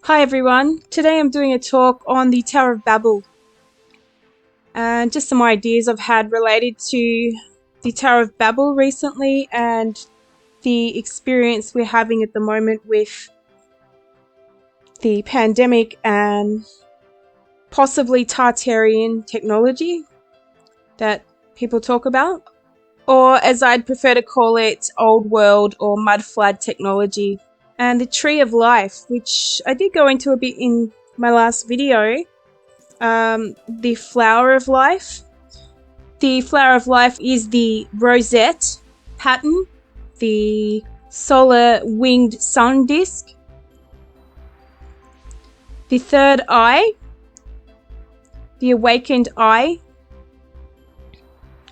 Hi everyone, today I'm doing a talk on the Tower of Babel and just some ideas I've had related to the Tower of Babel recently and the experience we're having at the moment with the pandemic and possibly Tartarian technology that people talk about, or as I'd prefer to call it, old world or mud flood technology. And the Tree of Life, which I did go into a bit in my last video. The Flower of Life. The Flower of Life is the rosette pattern, the solar winged sun disk, the third eye, the awakened eye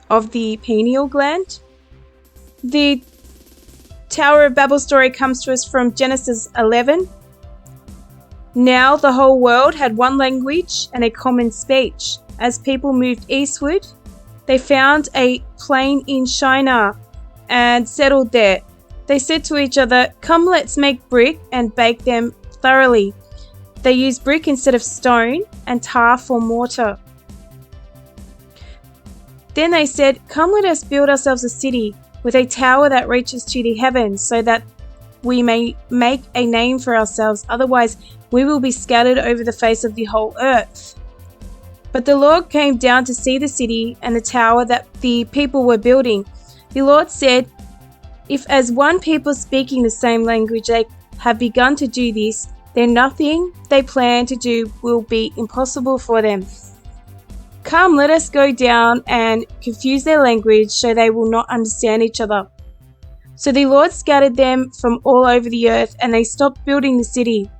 of the pineal gland. The Tower of Babel story comes to us from Genesis 11. Now the whole world had one language and a common speech. As people moved eastward, they found a plain in Shinar and settled there. They said to each other, "Come, let's make brick and bake them thoroughly." They used brick instead of stone and tar for mortar. Then they said, "Come, let us build ourselves a city with a tower that reaches to the heavens, so that we may make a name for ourselves. Otherwise, we will be scattered over the face of the whole earth." But the Lord came down to see the city and the tower that the people were building. The Lord said, "If as one people speaking the same language they have begun to do this, then nothing they plan to do will be impossible for them. Come, let us go down and confuse their language so they will not understand each other." So the Lord scattered them from all over the earth, and they stopped building the city.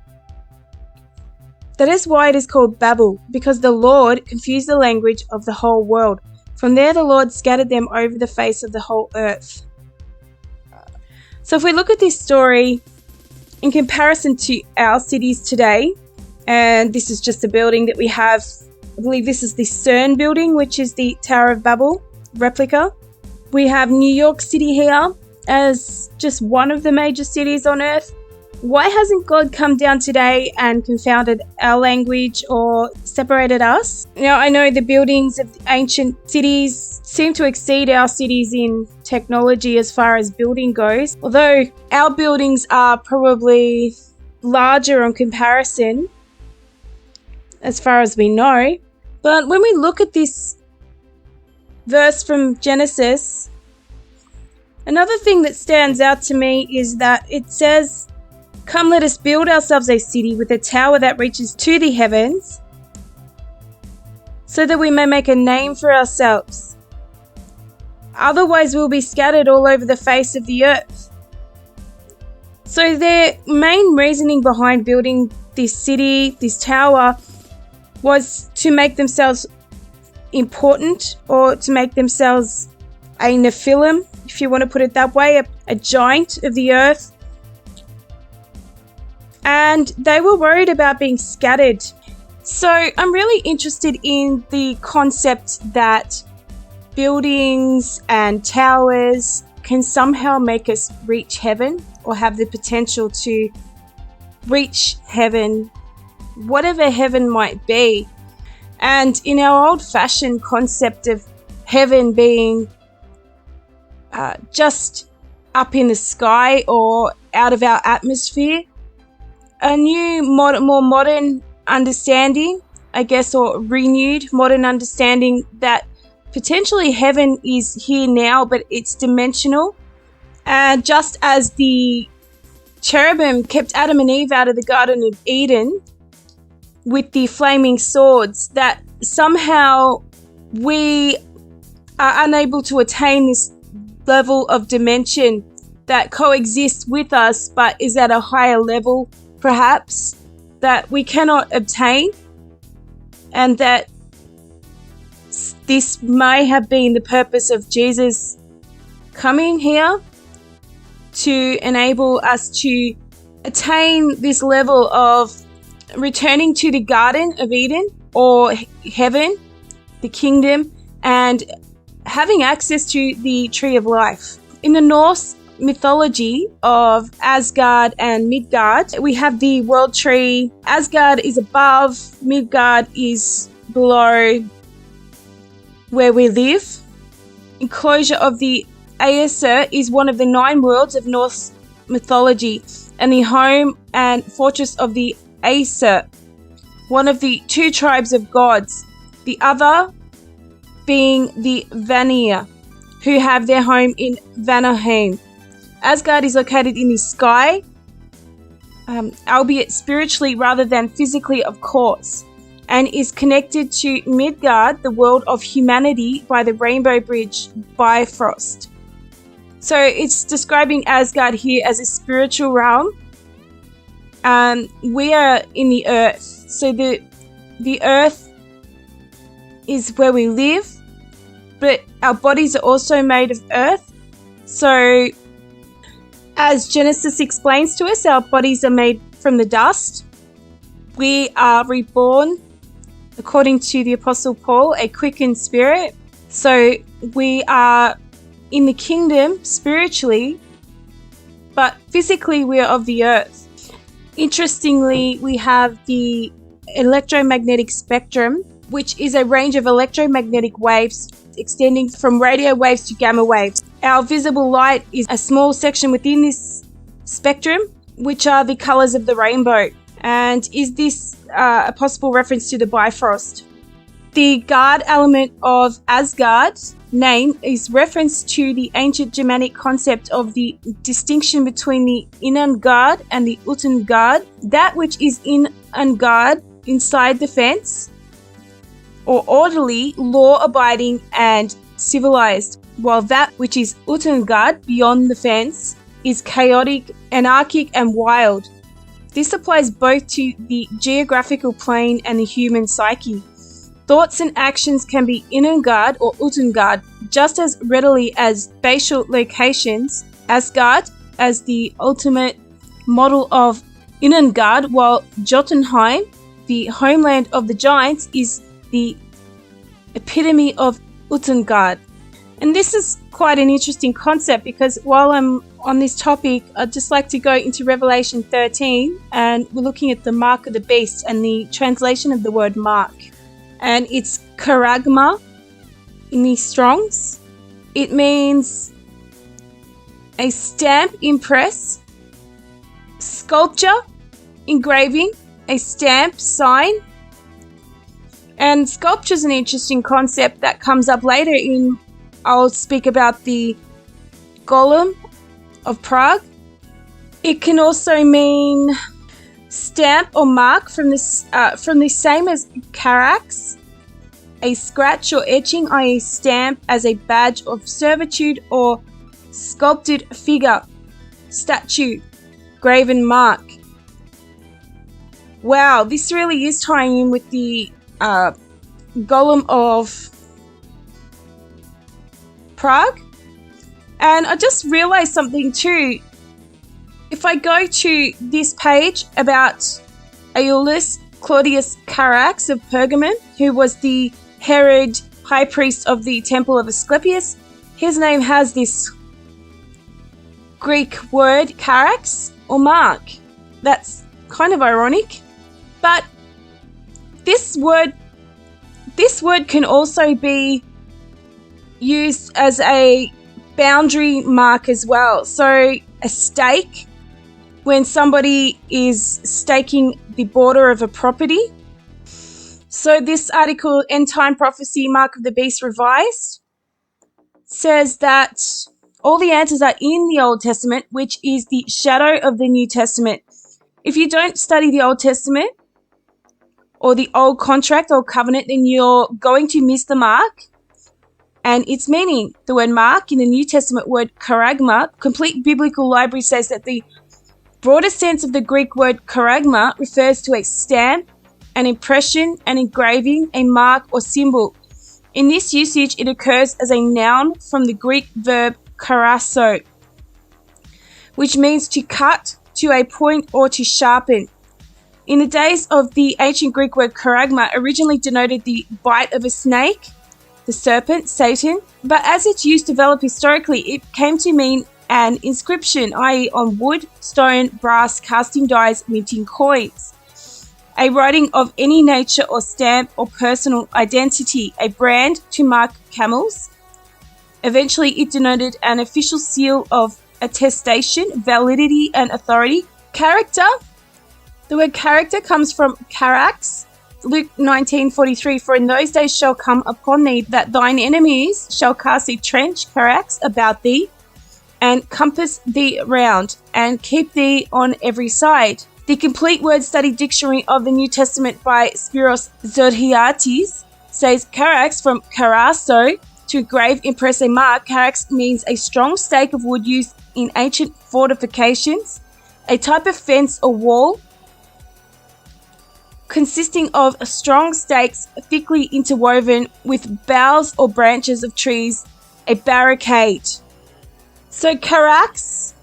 That is why it is called Babel, because the Lord confused the language of the whole world. From there the Lord scattered them over the face of the whole earth. So if we look at this story in comparison to our cities today, and this is just a building that we have, I believe this is the CERN building, which is the Tower of Babel replica. We have New York City here as just one of the major cities on earth. Why hasn't God come down today and confounded our language or separated us? Now, I know the buildings of ancient cities seem to exceed our cities in technology as far as building goes, although our buildings are probably larger in comparison as far as we know. But when we look at this verse from Genesis, another thing that stands out to me is that it says, "Come, let us build ourselves a city with a tower that reaches to the heavens, so that we may make a name for ourselves. Otherwise we'll be scattered all over the face of the earth." So their main reasoning behind building this city, this tower, was to make themselves important, or to make themselves a Nephilim, if you want to put it that way, a giant of the earth. And they were worried about being scattered. So I'm really interested in the concept that buildings and towers can somehow make us reach heaven, or have the potential to reach heaven, whatever heaven might be. And in our old-fashioned concept of heaven being just up in the sky or out of our atmosphere, a new, more modern understanding, I guess, or renewed modern understanding that potentially heaven is here now, but it's dimensional. And just as the cherubim kept Adam and Eve out of the Garden of Eden with the flaming swords, that somehow we are unable to attain this level of dimension that coexists with us, but is at a higher level, perhaps, that we cannot obtain, and that this may have been the purpose of Jesus coming here, to enable us to attain this level of returning to the Garden of Eden, or heaven, the kingdom, and having access to the Tree of Life. In the Norse mythology of Asgard and Midgard. We have the world tree. Asgard is above, Midgard is below where we live. Enclosure of the Aesir is one of the 9 worlds of Norse mythology and the home and fortress of the Aesir, one of the 2 tribes of gods, the other being the Vanir, who have their home in Vanaheim. Asgard is located in the sky, albeit spiritually rather than physically, of course, and is connected to Midgard, the world of humanity, by the Rainbow Bridge, Bifrost. So it's describing Asgard here as a spiritual realm. We are in the earth. So the earth is where we live, but our bodies are also made of earth. So as Genesis explains to us, our bodies are made from the dust. We are reborn, according to the Apostle Paul, a quickened spirit. So we are in the kingdom spiritually, but physically we are of the earth. Interestingly, we have the electromagnetic spectrum, which is a range of electromagnetic waves extending from radio waves to gamma waves. Our visible light is a small section within this spectrum, which are the colors of the rainbow. And is this a possible reference to the Bifrost? The guard element of Asgard's name is reference to the ancient Germanic concept of the distinction between the Innengard and the Utengard. That which is in Engard, inside the fence, or orderly, law-abiding and civilized, while that which is Utengard, beyond the fence, is chaotic, anarchic and wild. This applies both to the geographical plane and the human psyche. Thoughts and actions can be Innengard or Utengard just as readily as spatial locations. Asgard as the ultimate model of Innengard, while Jotunheim, the homeland of the giants, is the epitome of Utengard. And this is quite an interesting concept, because while I'm on this topic, I'd just like to go into Revelation 13, and we're looking at the mark of the beast and the translation of the word mark. And it's charagma in the Strongs. It means a stamp, impress, sculpture, engraving, a stamp, sign. And sculpture is an interesting concept that comes up later in, I'll speak about the Golem of Prague. It can also mean stamp or mark from the same as charax, a scratch or etching, i.e. stamp as a badge of servitude, or sculpted figure, statue, graven mark. Wow, this really is tying in with the Golem of Prague. And I just realized something too. If I go to this page about Aulus Claudius Carax of Pergamon, who was the Herod high priest of the temple of Asclepius, his name has this Greek word charax or mark. That's kind of ironic, but this word can also be used as a boundary mark as well. So a stake, when somebody is staking the border of a property. So this article, End Time Prophecy, Mark of the Beast Revised, says that all the answers are in the Old Testament, which is the shadow of the New Testament. If you don't study the Old Testament or the Old Contract or Covenant, then you're going to miss the mark and its meaning. The word mark in the New Testament word charagma, Complete Biblical Library says that the broader sense of the Greek word charagma refers to a stamp, an impression, an engraving, a mark or symbol. In this usage, it occurs as a noun from the Greek verb charasso, which means to cut, to a point, or to sharpen. In the days of the ancient Greek word charagma originally denoted the bite of a snake, the serpent, Satan, but as its use developed historically, it came to mean an inscription, i.e. on wood, stone, brass, casting dies, minting coins. A writing of any nature or stamp or personal identity, a brand to mark camels. Eventually, it denoted an official seal of attestation, validity, and authority. Character. The word character comes from charax. Luke 19:43, for in those days shall come upon thee that thine enemies shall cast a trench, charax, about thee, and compass thee round, and keep thee on every side. The complete word study dictionary of the New Testament by Spiros Zodhiates says charax from charasso, to grave, impress a mark. Charax means a strong stake of wood used in ancient fortifications, a type of fence or wall consisting of strong stakes thickly interwoven with boughs or branches of trees, a barricade. So charax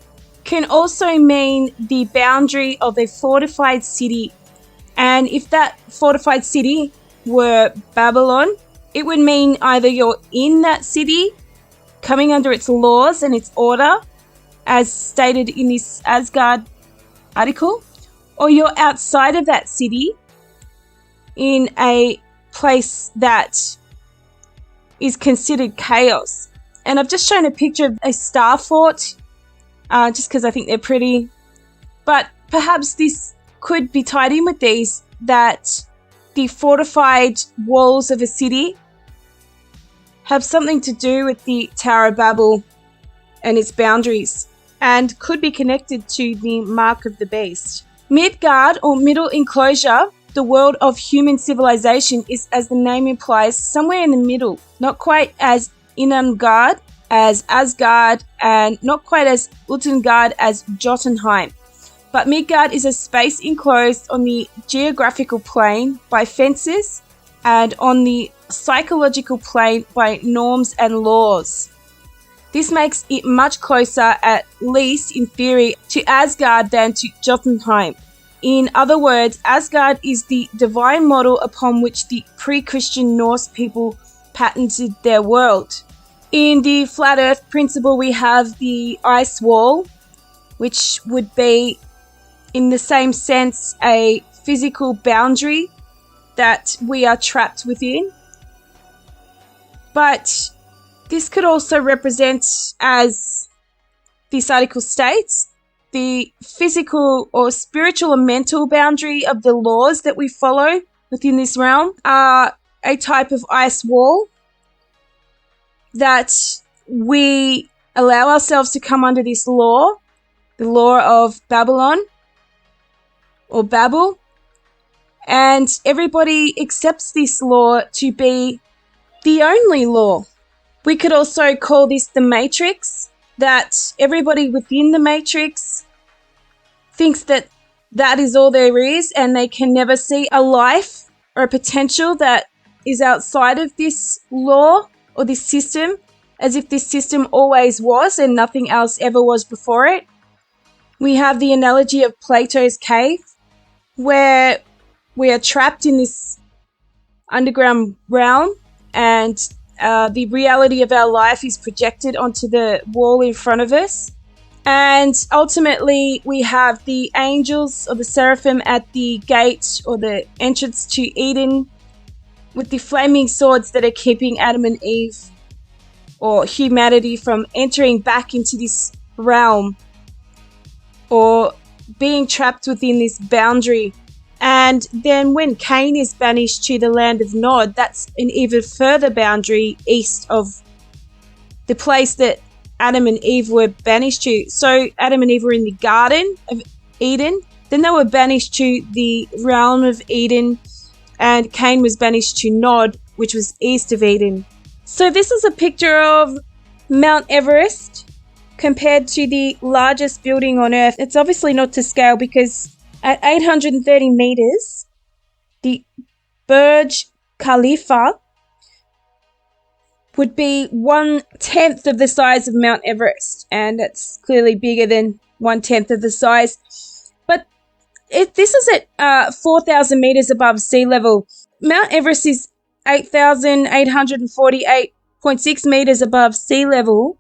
can also mean the boundary of a fortified city. And if that fortified city were Babylon, it would mean either you're in that city, coming under its laws and its order, as stated in this Asgard article, or you're outside of that city in a place that is considered chaos. And I've just shown a picture of a star fort, just because I think they're pretty. But perhaps this could be tied in with these, that the fortified walls of a city have something to do with the Tower of Babel and its boundaries, and could be connected to the mark of the beast. Midgard, or middle enclosure, the world of human civilization, is, as the name implies, somewhere in the middle, not quite as Inamgard as Asgard, and not quite as Utengard as Jotunheim. But Midgard is a space enclosed on the geographical plane by fences and on the psychological plane by norms and laws. This makes it much closer, at least in theory, to Asgard than to Jotunheim. In other words, Asgard is the divine model upon which the pre-Christian Norse people patented their world. In the flat earth principle, we have the ice wall, which would be, in the same sense, a physical boundary that we are trapped within. But this could also represent, as this article states, the physical or spiritual or mental boundary of the laws that we follow within this realm are a type of ice wall that we allow ourselves to come under this law, the law of Babylon or Babel, and everybody accepts this law to be the only law. We could also call this the matrix, that everybody within the matrix thinks that that is all there is, and they can never see a life or a potential that is outside of this law or this system, as if this system always was and nothing else ever was before it. We have the analogy of Plato's cave, where we are trapped in this underground realm, and the reality of our life is projected onto the wall in front of us. And ultimately, we have the angels or the seraphim at the gate or the entrance to Eden with the flaming swords that are keeping Adam and Eve or humanity from entering back into this realm or being trapped within this boundary. And then when Cain is banished to the land of Nod, that's an even further boundary east of the place that Adam and Eve were banished to. So Adam and Eve were in the Garden of Eden. Then they were banished to the realm of Eden, and Cain was banished to Nod, which was east of Eden. So this is a picture of Mount Everest compared to the largest building on Earth. It's obviously not to scale, because at 830 meters, the Burj Khalifa would be 1/10 of the size of Mount Everest, and it's clearly bigger than 1/10 of the size. But this is at 4,000 meters above sea level. Mount Everest is 8,848.6 meters above sea level,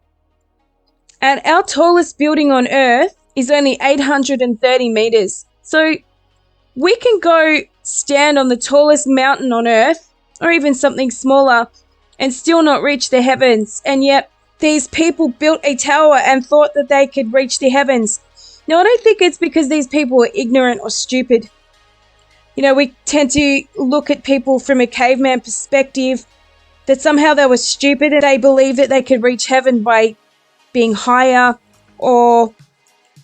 And our tallest building on Earth is only 830 meters. So we can go stand on the tallest mountain on Earth, or even something smaller, and still not reach the heavens. And yet these people built a tower and thought that they could reach the heavens. Now, I don't think it's because these people were ignorant or stupid. You know, we tend to look at people from a caveman perspective, that somehow they were stupid and they believed that they could reach heaven by being higher or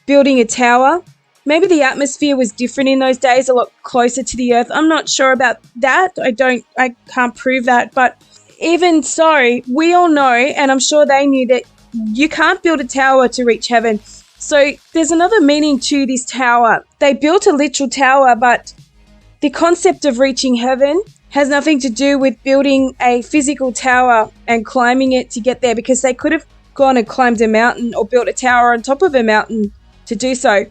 building a tower. Maybe the atmosphere was different in those days, a lot closer to the Earth. I'm not sure about that. I can't prove that. But even so, we all know, and I'm sure they knew, that you can't build a tower to reach heaven. So there's another meaning to this tower. They built a literal tower, but the concept of reaching heaven has nothing to do with building a physical tower and climbing it to get there, because they could have gone and climbed a mountain or built a tower on top of a mountain to do so.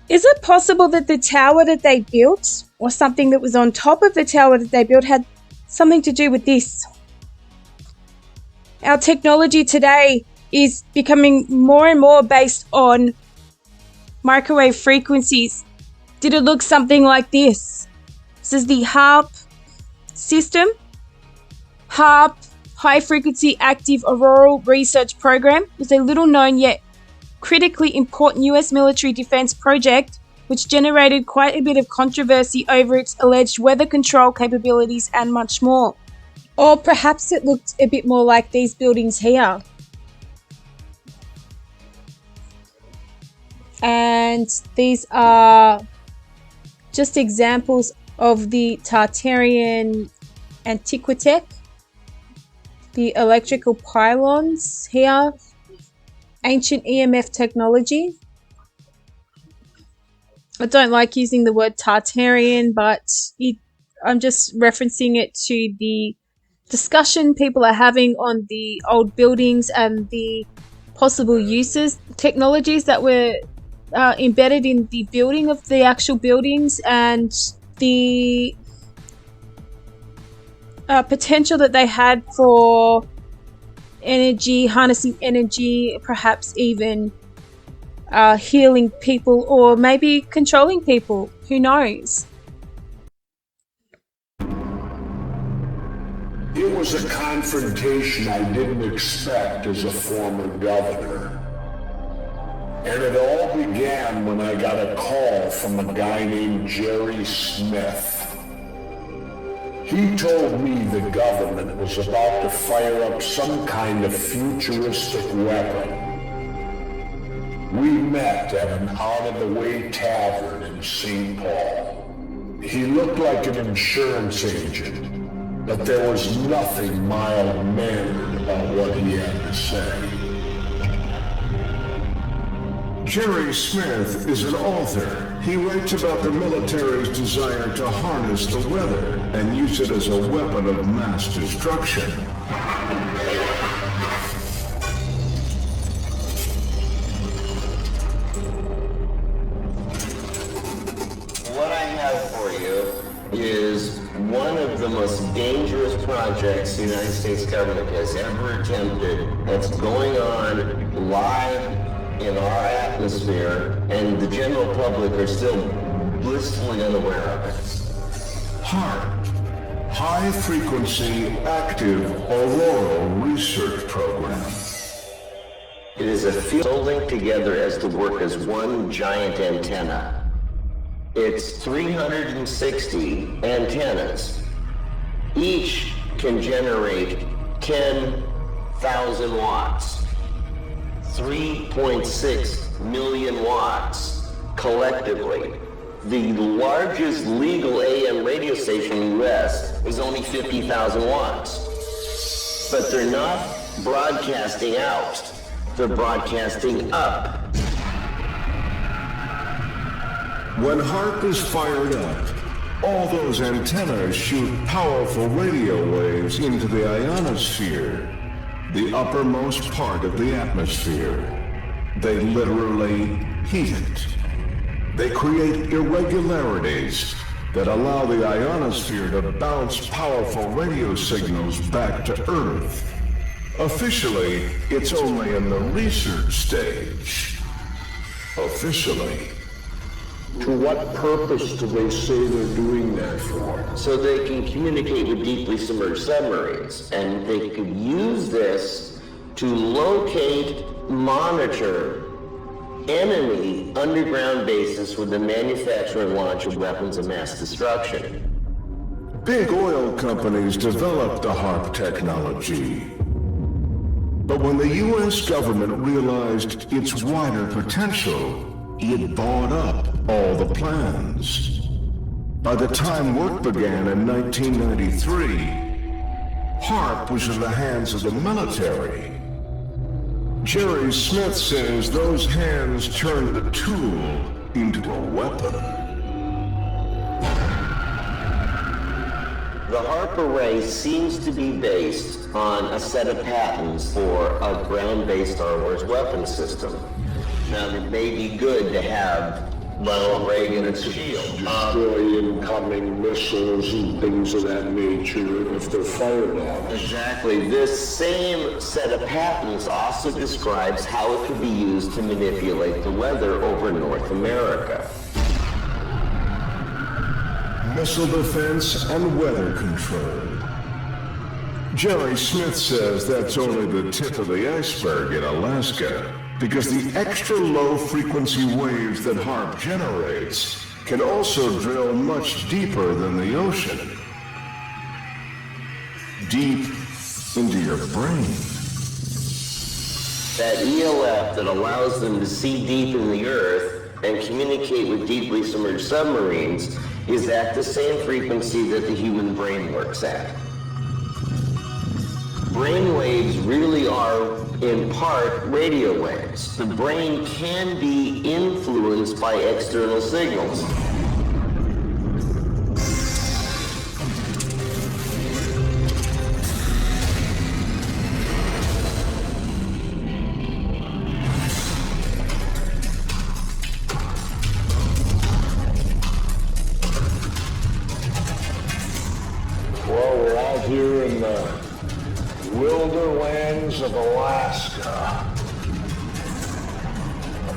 Is it possible that the tower that they built, or something that was on top of the tower that they built, had something to do with this? Our technology today is becoming more and more based on microwave frequencies. Did it look something like this? This is the HAARP system. HAARP, High Frequency Active Auroral Research Program, is a little known yet critically important US military defense project which generated quite a bit of controversy over its alleged weather control capabilities and much more. Or perhaps it looked a bit more like these buildings here. And these are just examples of the Tartarian Antiquitech, the electrical pylons here, ancient EMF technology. I don't like using the word Tartarian, but I'm just referencing it to the discussion people are having on the old buildings and the possible uses, technologies that were embedded in the building of the actual buildings, and the potential that they had for energy, harnessing energy, perhaps even healing people, or maybe controlling people. Who knows? It was a confrontation I didn't expect as a former governor. And it all began when I got a call from a guy named Jerry Smith. He told me the government was about to fire up some kind of futuristic weapon. We met at an out-of-the-way tavern in St. Paul. He looked like an insurance agent, but there was nothing mild-mannered about what he had to say. Jerry Smith is an author. He writes about the military's desire to harness the weather and use it as a weapon of mass destruction. What I have for you is one of the most dangerous projects the United States government has ever attempted, that's going on live in our atmosphere, and the general public are still blissfully unaware of it. HAARP, High Frequency Active Auroral Research Program. It is a field linked together as to work as one giant antenna. It's 360 antennas. Each can generate 10,000 watts. 3.6 million watts collectively. The largest legal AM radio station in the US is only 50,000 watts. But they're not broadcasting out, they're broadcasting up. When HAARP is fired up, all those antennas shoot powerful radio waves into the ionosphere, the uppermost part of the atmosphere. They literally heat it. They create irregularities that allow the ionosphere to bounce powerful radio signals back to Earth. Officially, it's only in the research stage. Officially. To what purpose do they say they're doing that for? So they can communicate with deeply submerged submarines, and they could use this to locate, monitor enemy underground bases with the manufacture and launch of weapons of mass destruction. Big oil companies developed the HARP technology. But when the U.S. government realized its wider potential, it bought up all the plans. By the time work began in 1993, HARP was in the hands of the military. Jerry Smith says those hands turned the tool into a weapon. The HARP array seems to be based on a set of patents for a ground-based Star Wars weapon system. Now, it may be good to have Ronald Reagan and shield. Destroy incoming missiles and things of that nature if they're fired at. Exactly. This same set of patents also describes how it could be used to manipulate the weather over North America. Missile defense and weather control. Jerry Smith says that's only the tip of the iceberg in Alaska, because the extra low frequency waves that HARP generates can also drill much deeper than the ocean. Deep into your brain. That ELF that allows them to see deep in the earth and communicate with deeply submerged submarines is at the same frequency that the human brain works at. Brain waves really are, in part, radio waves. The brain can be influenced by external signals. Well, we're out here in the wilderlands of Alaska.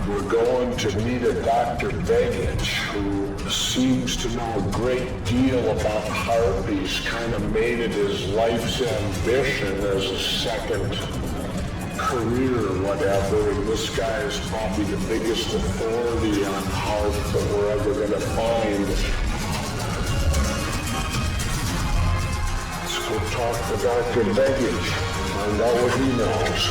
We're going to meet a Dr. Begich who seems to know a great deal about HARP. He's kind of made it his life's ambition as a second career or whatever. And this guy is probably the biggest authority on HARP that we're ever going to find. We'll talk to Dr. Begich, find out what he knows.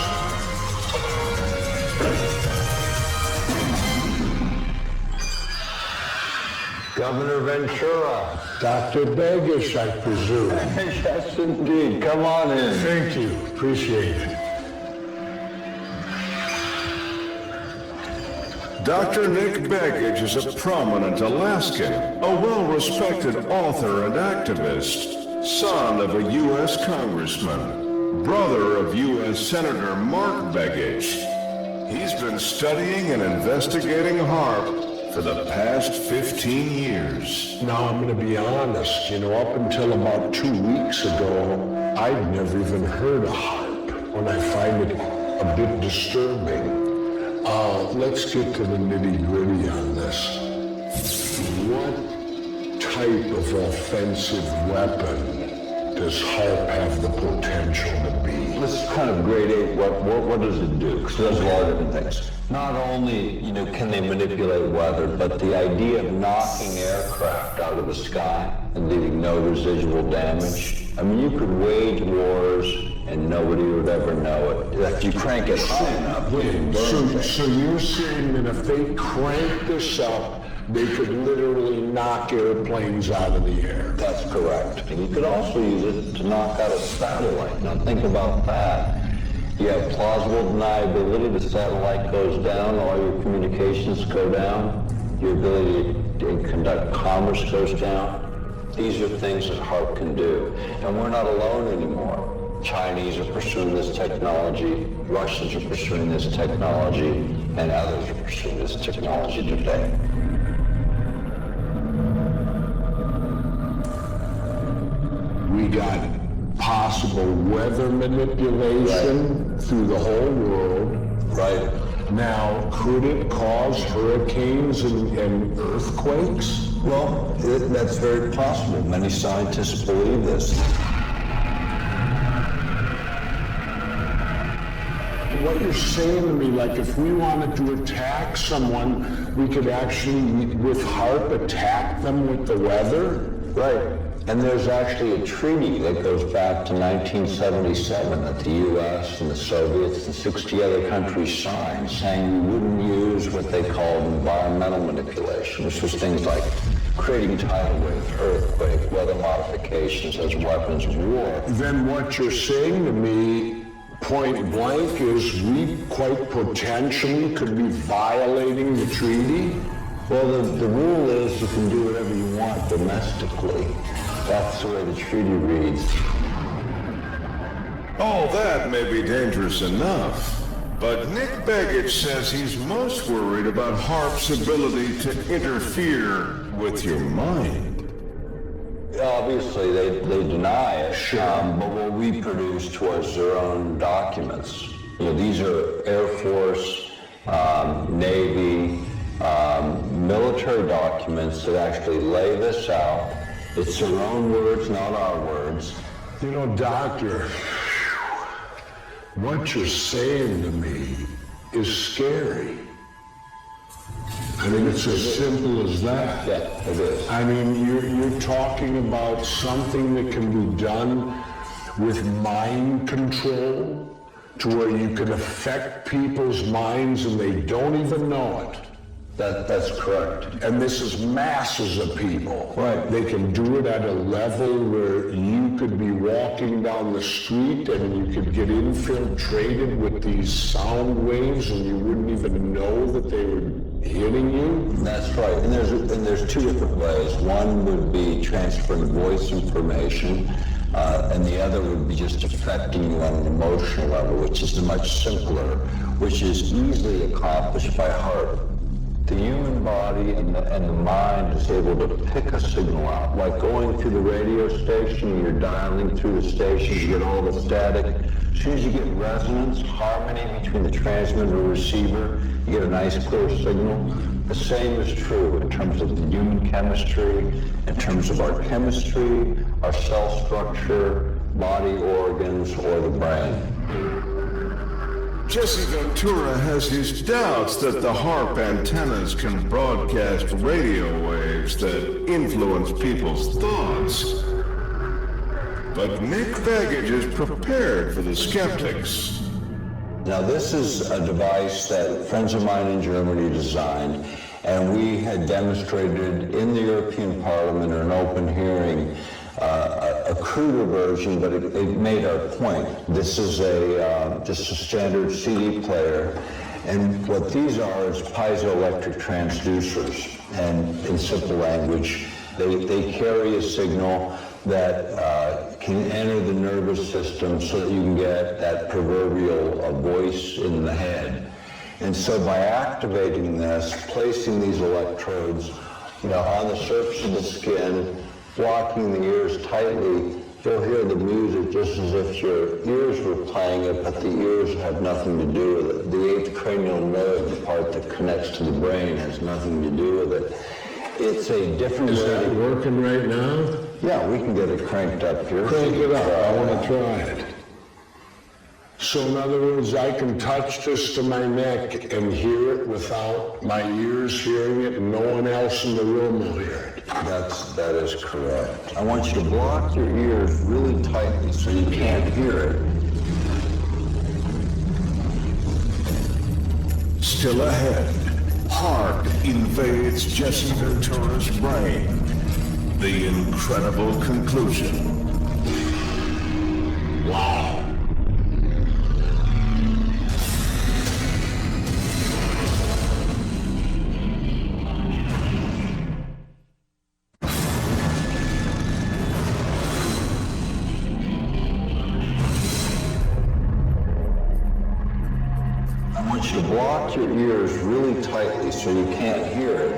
Governor Ventura. Dr. Begich, I presume. Yes, indeed. Come on in. Thank you. Appreciate it. Dr. Nick Begich is a prominent Alaskan, a well-respected author and activist, son of a U.S. congressman, brother of U.S. Senator Mark Begich. He's been studying and investigating HARP for the past 15 years. Now, I'm going to be honest, up until about 2 weeks ago, I'd never even heard of HARP, and I find it a bit disturbing. Let's get to the nitty-gritty on this. What type of offensive weapon does HARP have the potential to be? Let's kind of grade it. What does it do? Because it does a lot of different things. Not only, can they manipulate weather, but the idea of knocking aircraft out of the sky and leaving no residual damage. I mean, you could wage wars and nobody would ever know it. If you crank it high enough, So you're saying that if they crank this up, they could literally knock airplanes out of the air? That's correct. And you could also use it to knock out a satellite. Now think about that. You have plausible deniability, the satellite goes down, all your communications go down, your ability to conduct commerce goes down. These are things that HARP can do. And we're not alone anymore. Chinese are pursuing this technology, Russians are pursuing this technology, and others are pursuing this technology today. We got possible weather manipulation through the whole world. Right. Now, could it cause hurricanes and earthquakes? Well, that's very possible. Many scientists believe this. What you're saying to me, like if we wanted to attack someone, we could actually, with HAARP, attack them with the weather? Right. And there's actually a treaty that goes back to 1977 that the U.S. and the Soviets and 60 other countries signed, saying we wouldn't use what they called environmental manipulation, which was things like creating tidal waves, earthquake, weather modifications as weapons of war. Then what you're saying to me, point blank, is we quite potentially could be violating the treaty? Well, the rule is you can do whatever you want domestically. That's the way the treaty reads. All that may be dangerous enough, but Nick Begich says he's most worried about HAARP's ability to interfere with your mind. Obviously, they deny it, but what we produce towards their own documents. You know, these are Air Force, Navy, military documents that actually lay this out. It's their own words, not our words. You know, Doctor, what you're saying to me is scary. I mean, it's as simple as that. Yeah, it is. I mean, you're talking about something that can be done with mind control to where you can affect people's minds and they don't even know it. That's correct. And this is masses of people. Right. They can do it at a level where you could be walking down the street and you could get infiltrated with these sound waves and you wouldn't even know that they were hitting you. That's right. And there's two different ways. One would be transferring voice information, and the other would be just affecting you on an emotional level, which is much simpler, which is easily accomplished by HAARP. The human body and the mind is able to pick a signal out, like going through the radio station, you're dialing through the station, you get all the static. As soon as you get resonance, harmony between the transmitter and receiver, you get a nice clear signal. The same is true in terms of the human chemistry, in terms of our chemistry, our cell structure, body organs, or the brain. Jesse Ventura has his doubts that the HAARP antennas can broadcast radio waves that influence people's thoughts. But Nick Begich is prepared for the skeptics. Now, this is a device that friends of mine in Germany designed, and we had demonstrated in the European Parliament in an open hearing a cruder version, but it made our point. This is just a standard CD player, and what these are is piezoelectric transducers. And in simple language, they carry a signal that can enter the nervous system so that you can get that proverbial voice in the head. And so by activating this, placing these electrodes, on the surface of the skin, blocking the ears tightly, you'll hear the music just as if your ears were playing it, but the ears have nothing to do with it. The eighth cranial nerve, the part that connects to the brain, has nothing to do with it. It's a different way. Is that working right now? Yeah, we can get it cranked up here. Crank it up. I want to try it. So in other words, I can touch this to my neck and hear it without my ears hearing it, and no one else in the room will hear it. That is correct. I want you to block your ears really tightly so you can't hear it. Still ahead, HAARP invades Jesse Ventura's brain. The incredible conclusion. Wow. I want you to block your ears really tightly so you can't hear it.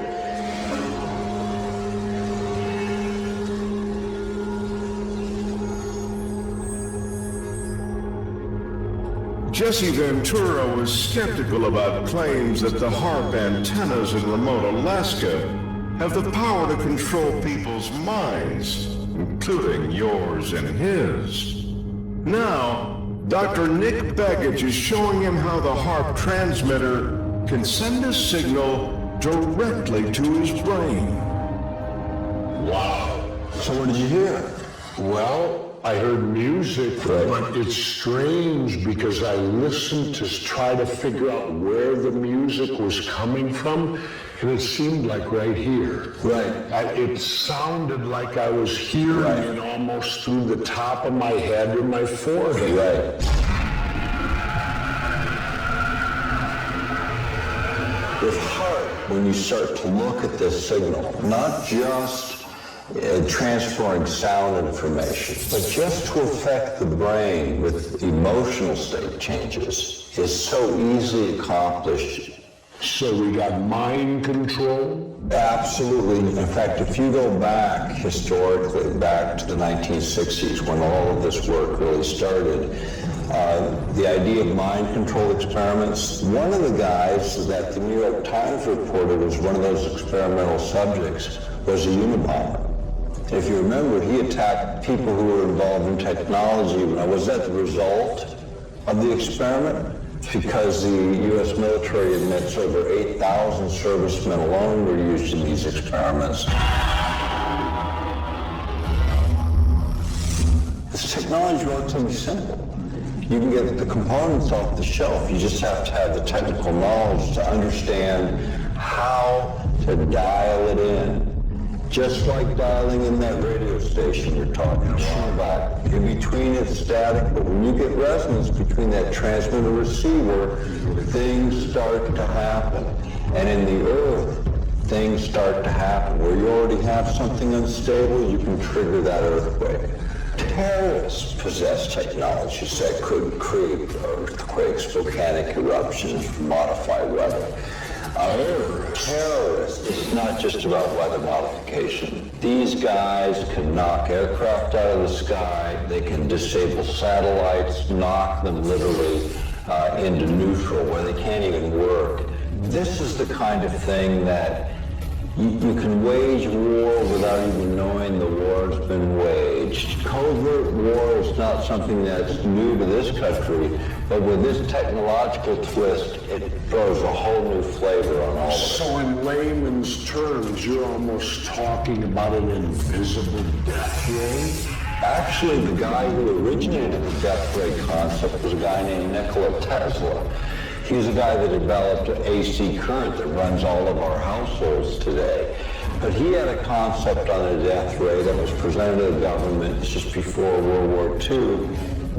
Jesse Ventura was skeptical about claims that the HARP antennas in remote Alaska have the power to control people's minds, including yours and his. Now, Dr. Nick Begich is showing him how the HARP transmitter can send a signal directly to his brain. Wow. So what did you hear? Well, I heard music, but it's strange because I listened to try to figure out where the music was coming from, and it seemed like right here. Right. It sounded like I was hearing it almost through the top of my head or my forehead. Right. With heart, when you start to look at this signal, not just transferring sound information, but just to affect the brain with emotional state changes is so easily accomplished. So we got mind control? Absolutely. In fact, if you go back historically, back to the 1960s when all of this work really started, the idea of mind control experiments, one of the guys that the New York Times reported was one of those experimental subjects was a Unabomber. If you remember, he attacked people who were involved in technology. Now, was that the result of the experiment? Because the U.S. military admits over 8,000 servicemen alone were used in these experiments. This technology is relatively simple. You can get the components off the shelf. You just have to have the technical knowledge to understand how to dial it in. Just like dialing in that radio station you're talking about. In between it's static, but when you get resonance between that transmitter and receiver, things start to happen. And in the earth, things start to happen. Where you already have something unstable, you can trigger that earthquake. Terrorists possess technologies that could create earthquakes, volcanic eruptions, modify weather. Terrorists, it's not just about weather modification. These guys can knock aircraft out of the sky, they can disable satellites, knock them literally into neutral where they can't even work. This is the kind of thing that you can wage war without even knowing the war's been waged. Covert war is not something that's new to this country, but with this technological twist, it throws a whole new flavor on all of it. So in layman's terms, you're almost talking about an invisible death ray? Actually, the guy who originated the death ray concept was a guy named Nikola Tesla. He's a guy that developed an AC current that runs all of our households today. But he had a concept on a death ray that was presented to the government just before World War II.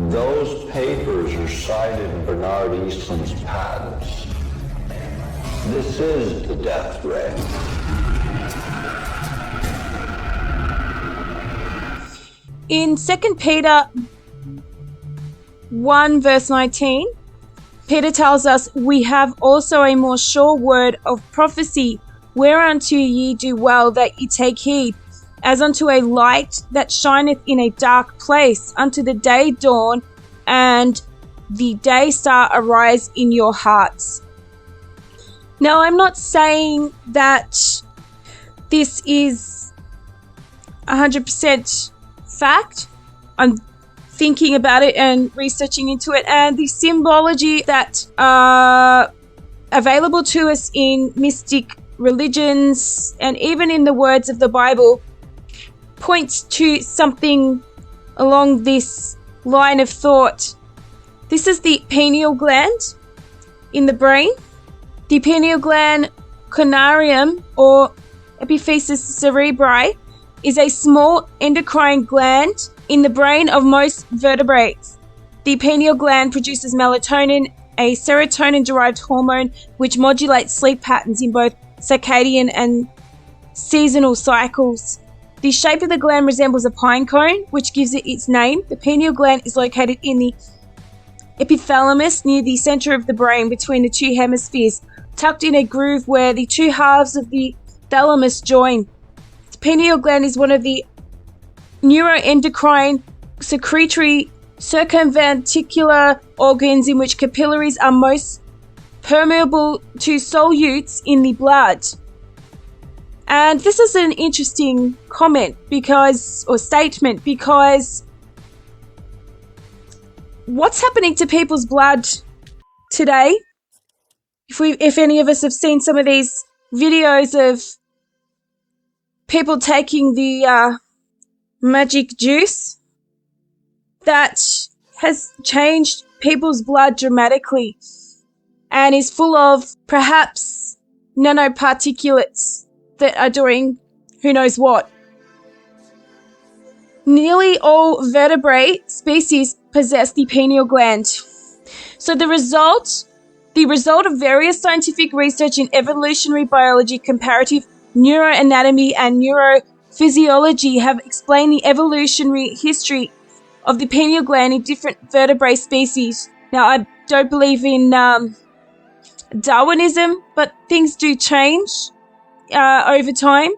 Those papers are cited in Bernard Eastland's patents. This is the death ray. In 2 Peter 1 verse 19, Peter tells us, "We have also a more sure word of prophecy, whereunto ye do well that ye take heed, as unto a light that shineth in a dark place, unto the day dawn, and the day star arise in your hearts." Now, I'm not saying that this is 100% fact. I'm thinking about it and researching into it, and the symbology that are available to us in mystic religions and even in the words of the Bible points to something along this line of thought. This is the pineal gland in the brain. The pineal gland cornarium, or epiphysis cerebri, is a small endocrine gland in the brain of most vertebrates. The pineal gland produces melatonin, a serotonin-derived hormone which modulates sleep patterns in both circadian and seasonal cycles. The shape of the gland resembles a pine cone, which gives it its name. The pineal gland is located in the epithalamus near the center of the brain between the two hemispheres, tucked in a groove where the two halves of the thalamus join. The pineal gland is one of the neuroendocrine secretory circumventricular organs in which capillaries are most permeable to solutes in the blood. And this is an interesting statement, because what's happening to people's blood today? If any of us have seen some of these videos of people taking the magic juice, that has changed people's blood dramatically and is full of perhaps nanoparticulates that are doing who knows what. Nearly all vertebrate species possess the pineal gland. So the result of various scientific research in evolutionary biology, comparative neuroanatomy, and neurophysiology have explained the evolutionary history of the pineal gland in different vertebrate species. Now, I don't believe in Darwinism, but things do change over time.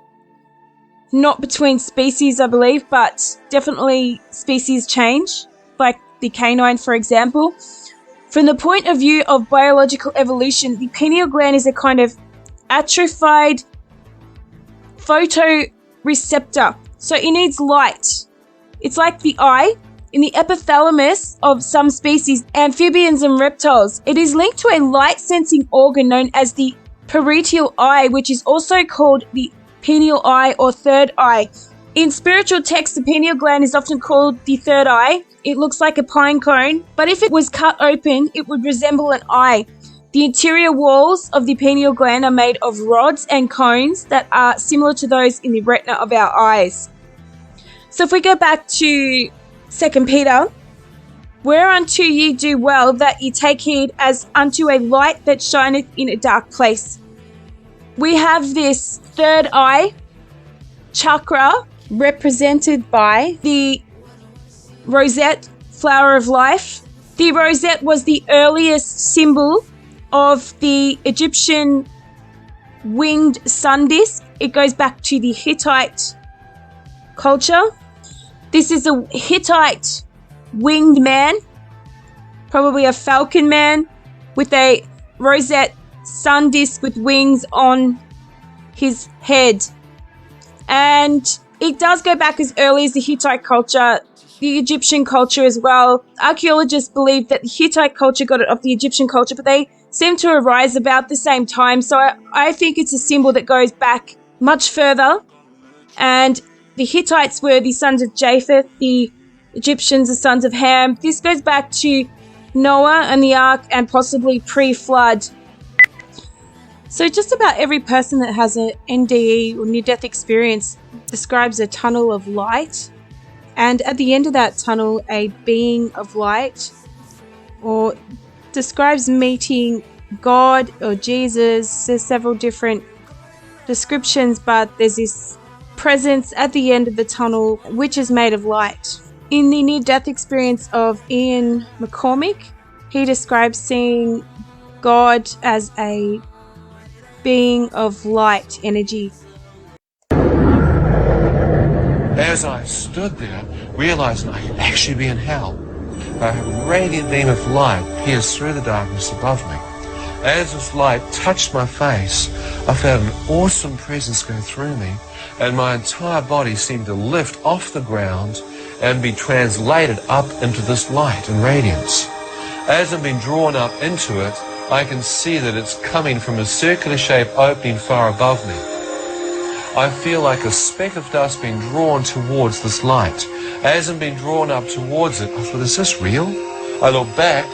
Not between species, I believe, but definitely species change, like the canine, for example. From the point of view of biological evolution, the pineal gland is a kind of atrophied photoreceptor, so it needs light. It's like the eye. In the epithalamus of some species, amphibians and reptiles, it is linked to a light-sensing organ known as the parietal eye, which is also called the pineal eye or third eye. In spiritual texts, the pineal gland is often called the third eye. It looks like a pine cone, but if it was cut open, it would resemble an eye. The interior walls of the pineal gland are made of rods and cones that are similar to those in the retina of our eyes. So if we go back to 2 Peter, whereunto ye do well that ye take heed as unto a light that shineth in a dark place. We have this third eye chakra represented by the rosette, flower of life. The rosette was the earliest symbol of the Egyptian winged sun disk. It goes back to the Hittite culture. This is a Hittite winged man, probably a falcon man, with a rosette sun disk with wings on his head. And it does go back as early as the Hittite culture, the Egyptian culture as well. Archaeologists believe that the Hittite culture got it off the Egyptian culture, but they seem to arise about the same time. So I think it's a symbol that goes back much further. And the Hittites were the sons of Japheth, the Egyptians the sons of Ham. This goes back to Noah and the ark and possibly pre-flood. So just about every person that has an NDE or near-death experience describes a tunnel of light. And at the end of that tunnel, a being of light, or describes meeting God or Jesus. There's several different descriptions, but there's this presence at the end of the tunnel which is made of light. In the near-death experience of Ian McCormick, he describes seeing God as a being of light energy. As I stood there, realizing I could actually be in hell, a radiant beam of light pierced through the darkness above me. As this light touched my face, I felt an awesome presence go through me, and my entire body seemed to lift off the ground and be translated up into this light and radiance. As I'm being drawn up into it, I can see that it's coming from a circular-shaped opening far above me. I feel like a speck of dust being drawn towards this light. As I'm being drawn up towards it, I thought, is this real? I looked back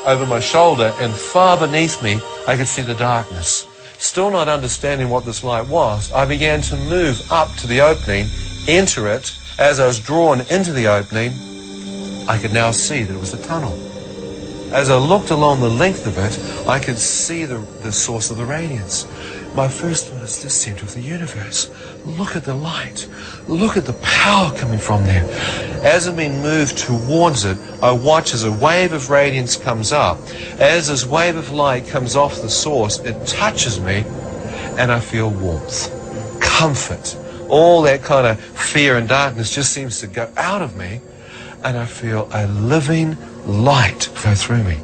over my shoulder, and far beneath me, I could see the darkness. Still not understanding what this light was, I began to move up to the opening, enter it. As I was drawn into the opening, I could now see that it was a tunnel. As I looked along the length of it, I could see the source of the radiance. My first thought is, this center of the universe. Look at the light. Look at the power coming from there. As I'm being moved towards it, I watch as a wave of radiance comes up. As this wave of light comes off the source, it touches me, and I feel warmth, comfort. All that kind of fear and darkness just seems to go out of me. and I feel a living light go through me.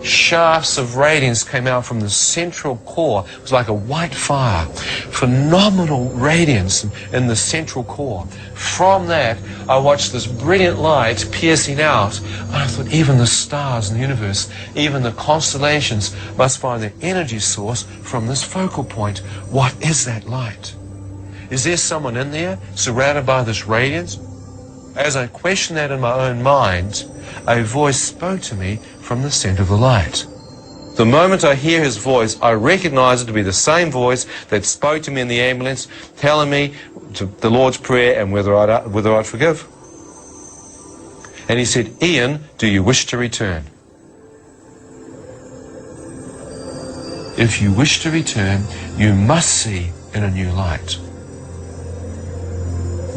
Shafts of radiance came out from the central core. It was like a white fire. Phenomenal radiance in the central core. From that, I watched this brilliant light piercing out. And I thought, even the stars in the universe, even the constellations must find their energy source from this focal point. What is that light? Is there someone in there surrounded by this radiance? As I questioned that in my own mind, a voice spoke to me from the center of the light. The moment I hear his voice, I recognize it to be the same voice that spoke to me in the ambulance, telling me to the Lord's Prayer and whether I'd forgive. And he said, "Ian, do you wish to return? If you wish to return, you must see in a new light."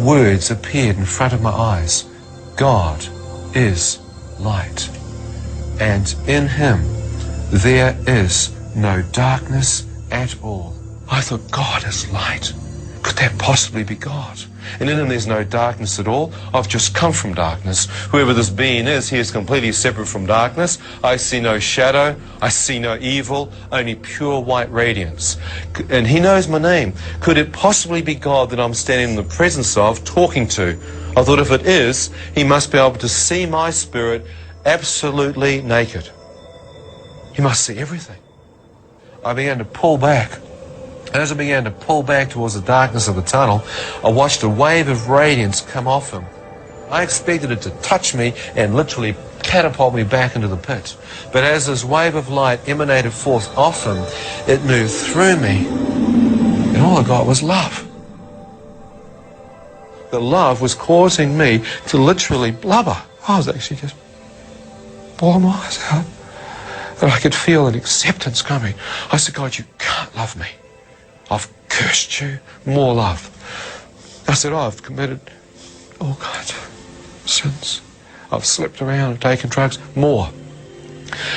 Words appeared in front of my eyes. God is light, and in him there is no darkness at all. I thought, God is light. Could that possibly be God? And in him there's no darkness at all. I've just come from darkness. Whoever this being is, he is completely separate from darkness. I see no shadow. I see no evil, only pure white radiance. And he knows my name. Could it possibly be God that I'm standing in the presence of, talking to? I thought, if it is, he must be able to see my spirit absolutely naked. He must see everything. I began to pull back. As I began to pull back towards the darkness of the tunnel, I watched a wave of radiance come off him. I expected it to touch me and literally catapult me back into the pit. But as this wave of light emanated forth off him, it moved through me, and all I got was love. The love was causing me to literally blubber. I was actually just bawling my eyes out. And I could feel an acceptance coming. I said, God, you can't love me. I've cursed you. More love. I said, I've committed all kinds of sins. I've slept around and taken drugs. More.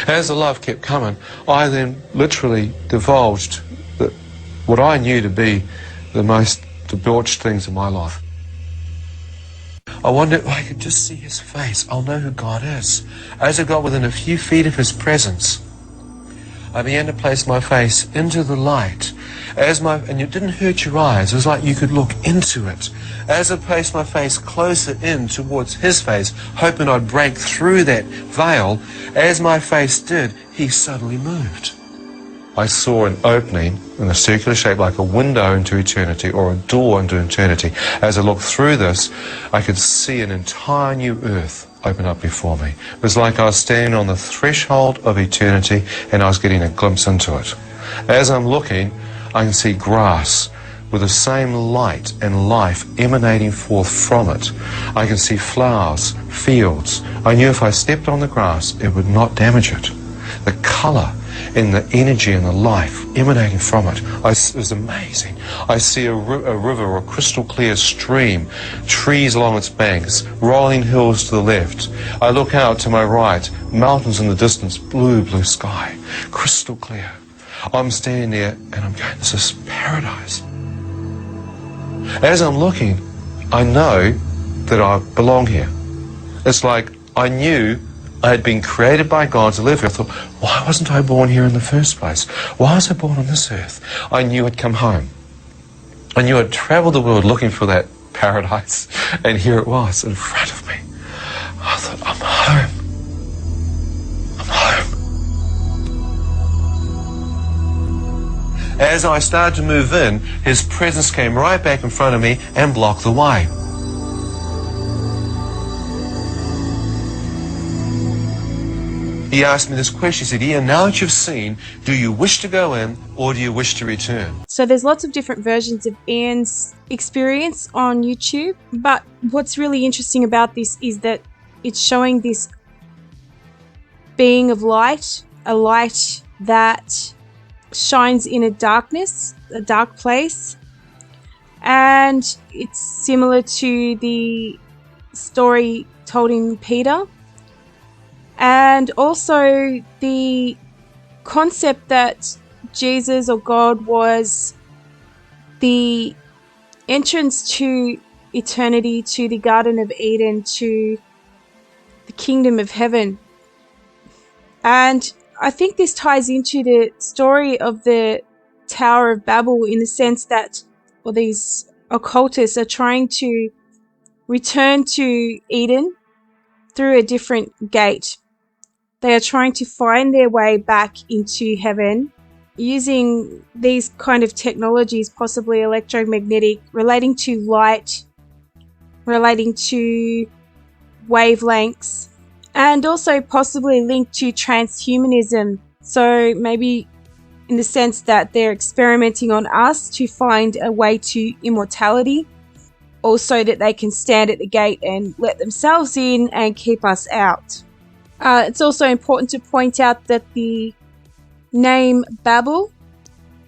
As the love kept coming, I then literally divulged what I knew to be the most debauched things in my life. I wondered if I could just see his face. I'll know who God is. As I got within a few feet of his presence, I began to place my face into the light. And it didn't hurt your eyes. It was like you could look into it. As I placed my face closer in towards his face, hoping I'd break through that veil, as my face did, he suddenly moved. I saw an opening in a circular shape like a window into eternity or a door into eternity. As I looked through this, I could see an entire new earth open up before me. It was like I was standing on the threshold of eternity and I was getting a glimpse into it. As I'm looking, I can see grass with the same light and life emanating forth from it. I can see flowers, fields. I knew if I stepped on the grass, it would not damage it. The colour and the energy and the life emanating from it, it was amazing. I see a river, a crystal clear stream, trees along its banks, rolling hills to the left. I look out to my right, mountains in the distance, blue, blue sky, crystal clear. I'm standing there and I'm going, this is paradise. As I'm looking, I know that I belong here. It's like I knew I had been created by God to live here. I thought, why wasn't I born here in the first place? Why was I born on this earth? I knew I'd come home. I knew I'd traveled the world looking for that paradise, and here it was in front of me. I thought, I'm home. I'm home. As I started to move in, his presence came right back in front of me and blocked the way. He asked me this question. He said, Ian, now that you've seen, do you wish to go in or do you wish to return? So there's lots of different versions of Ian's experience on YouTube, but what's really interesting about this is that it's showing this being of light, a light that shines in a dark place, and it's similar to the story told in Peter. And also the concept that Jesus or God was the entrance to eternity, to the Garden of Eden, to kingdom of heaven. And I think this ties into the story of the Tower of Babel in the sense that, well, these occultists are trying to return to Eden through a different gate. They are trying to find their way back into heaven using these kind of technologies, possibly electromagnetic, relating to light, relating to wavelengths, and also possibly linked to transhumanism. So maybe in the sense that they're experimenting on us to find a way to immortality, also that they can stand at the gate and let themselves in and keep us out. It's also important to point out that the name Babel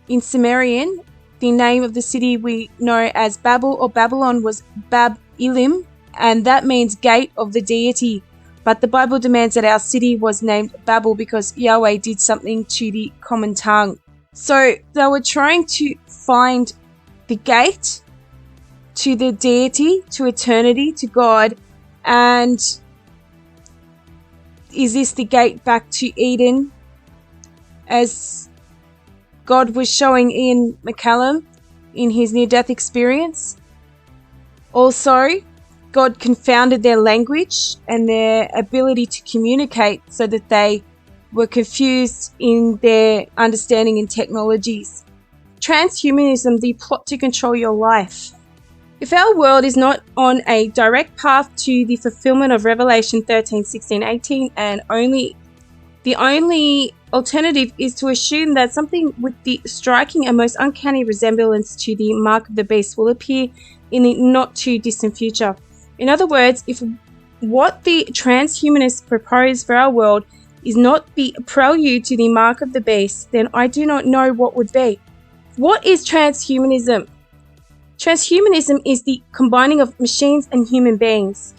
in Sumerian, the name of the city we know as Babel or Babylon, was Bab-Elim, and that means gate of the deity. But the Bible demands that our city was named Babel because Yahweh did something to the common tongue. So they were trying to find the gate to the deity, to eternity, to God, and is this the gate back to Eden, as God was showing Ian McCallum in his near-death experience? Also, God confounded their language and their ability to communicate so that they were confused in their understanding and technologies. Transhumanism, the plot to control your life. If our world is not on a direct path to the fulfillment of Revelation 13, 16, 18, and the only alternative is to assume that something with the striking and most uncanny resemblance to the mark of the beast will appear in the not too distant future. In other words, if what the transhumanists propose for our world is not the prelude to the mark of the beast, then I do not know what would be. What is transhumanism? Transhumanism is the combining of machines and human beings.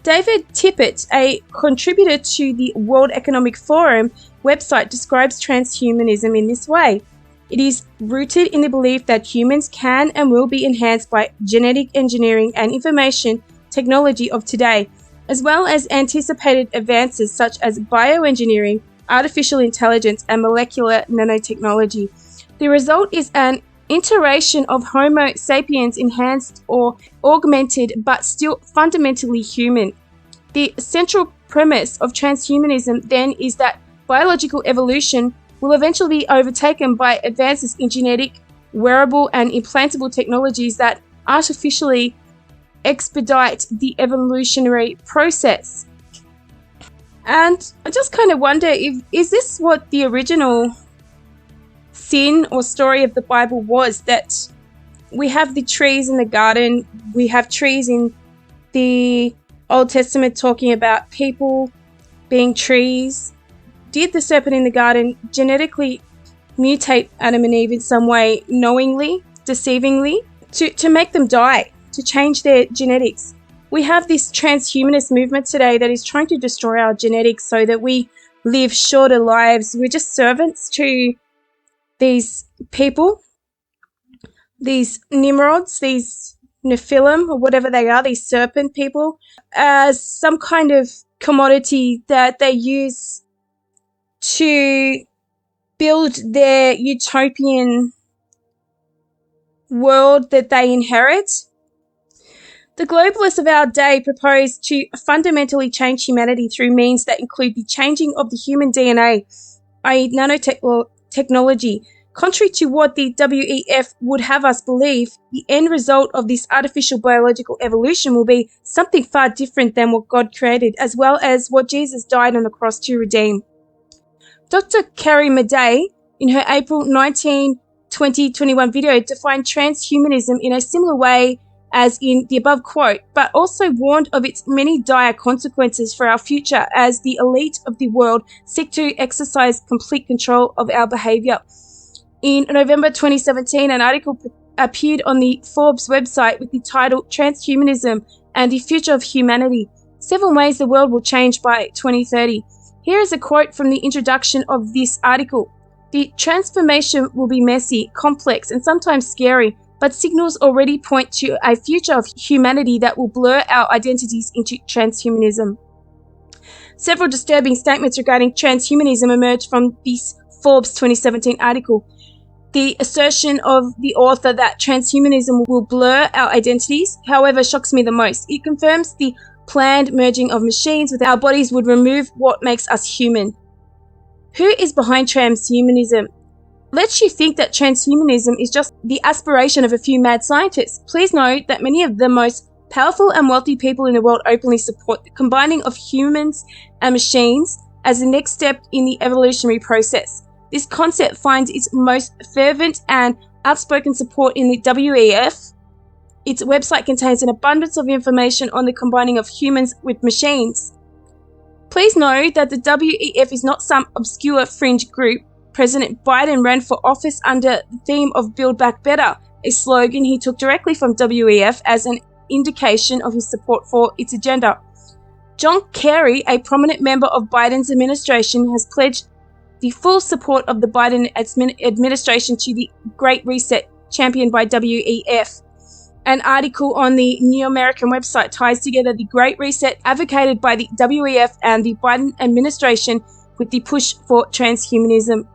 David Tippett, a contributor to the World Economic Forum website, describes transhumanism in this way. It is rooted in the belief that humans can and will be enhanced by genetic engineering and information technology of today, as well as anticipated advances such as bioengineering, artificial intelligence, and molecular nanotechnology. The result is an iteration of Homo sapiens enhanced or augmented but still fundamentally human. The central premise of transhumanism then is that biological evolution will eventually be overtaken by advances in genetic, wearable, and implantable technologies that artificially expedite the evolutionary process. And I just kind of wonder, is this what the original sin or story of the Bible was? That we have the trees in the garden, we have trees in the Old Testament talking about people being trees. Did the serpent in the garden genetically mutate Adam and Eve in some way, knowingly, deceivingly, to make them die, to change their genetics? We have this transhumanist movement today that is trying to destroy our genetics so that we live shorter lives. We're just servants to these people, these Nimrods, these Nephilim, or whatever they are, these serpent people, as some kind of commodity that they use to build their utopian world that they inherit. The globalists of our day propose to fundamentally change humanity through means that include the changing of the human DNA, i.e. nanotechnology. Contrary to what the WEF would have us believe, the end result of this artificial biological evolution will be something far different than what God created, as well as what Jesus died on the cross to redeem. Dr. Carrie Madej, in her April 19, 2021 video, defined transhumanism in a similar way as in the above quote, but also warned of its many dire consequences for our future as the elite of the world seek to exercise complete control of our behavior. In November 2017, an article appeared on the Forbes website with the title Transhumanism and the Future of Humanity, 7 Ways the World Will Change by 2030. Here is a quote from the introduction of this article. The transformation will be messy, complex, and sometimes scary, but signals already point to a future of humanity that will blur our identities into transhumanism. Several disturbing statements regarding transhumanism emerged from this Forbes 2017 article. The assertion of the author that transhumanism will blur our identities, however, shocks me the most. It confirms the planned merging of machines with our bodies would remove what makes us human. Who is behind transhumanism? Lets you think that transhumanism is just the aspiration of a few mad scientists. Please note that many of the most powerful and wealthy people in the world openly support the combining of humans and machines as the next step in the evolutionary process. This concept finds its most fervent and outspoken support in the WEF. Its website contains an abundance of information on the combining of humans with machines. Please know that the WEF is not some obscure fringe group. President Biden ran for office under the theme of Build Back Better, a slogan he took directly from WEF as an indication of his support for its agenda. John Kerry, a prominent member of Biden's administration, has pledged the full support of the Biden administration to the Great Reset, championed by WEF. An article on the New American website ties together the Great Reset advocated by the WEF and the Biden administration with the push for transhumanism.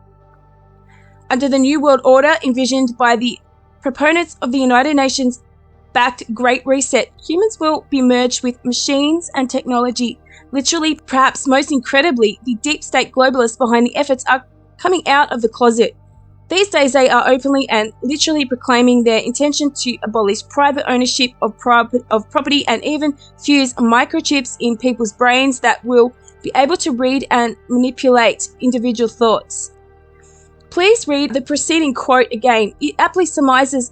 Under the New World Order envisioned by the proponents of the United Nations-backed Great Reset, humans will be merged with machines and technology. Literally, perhaps most incredibly, the deep state globalists behind the efforts are coming out of the closet. These days they are openly and literally proclaiming their intention to abolish private ownership of property and even fuse microchips in people's brains that will be able to read and manipulate individual thoughts. Please read the preceding quote again. It aptly surmises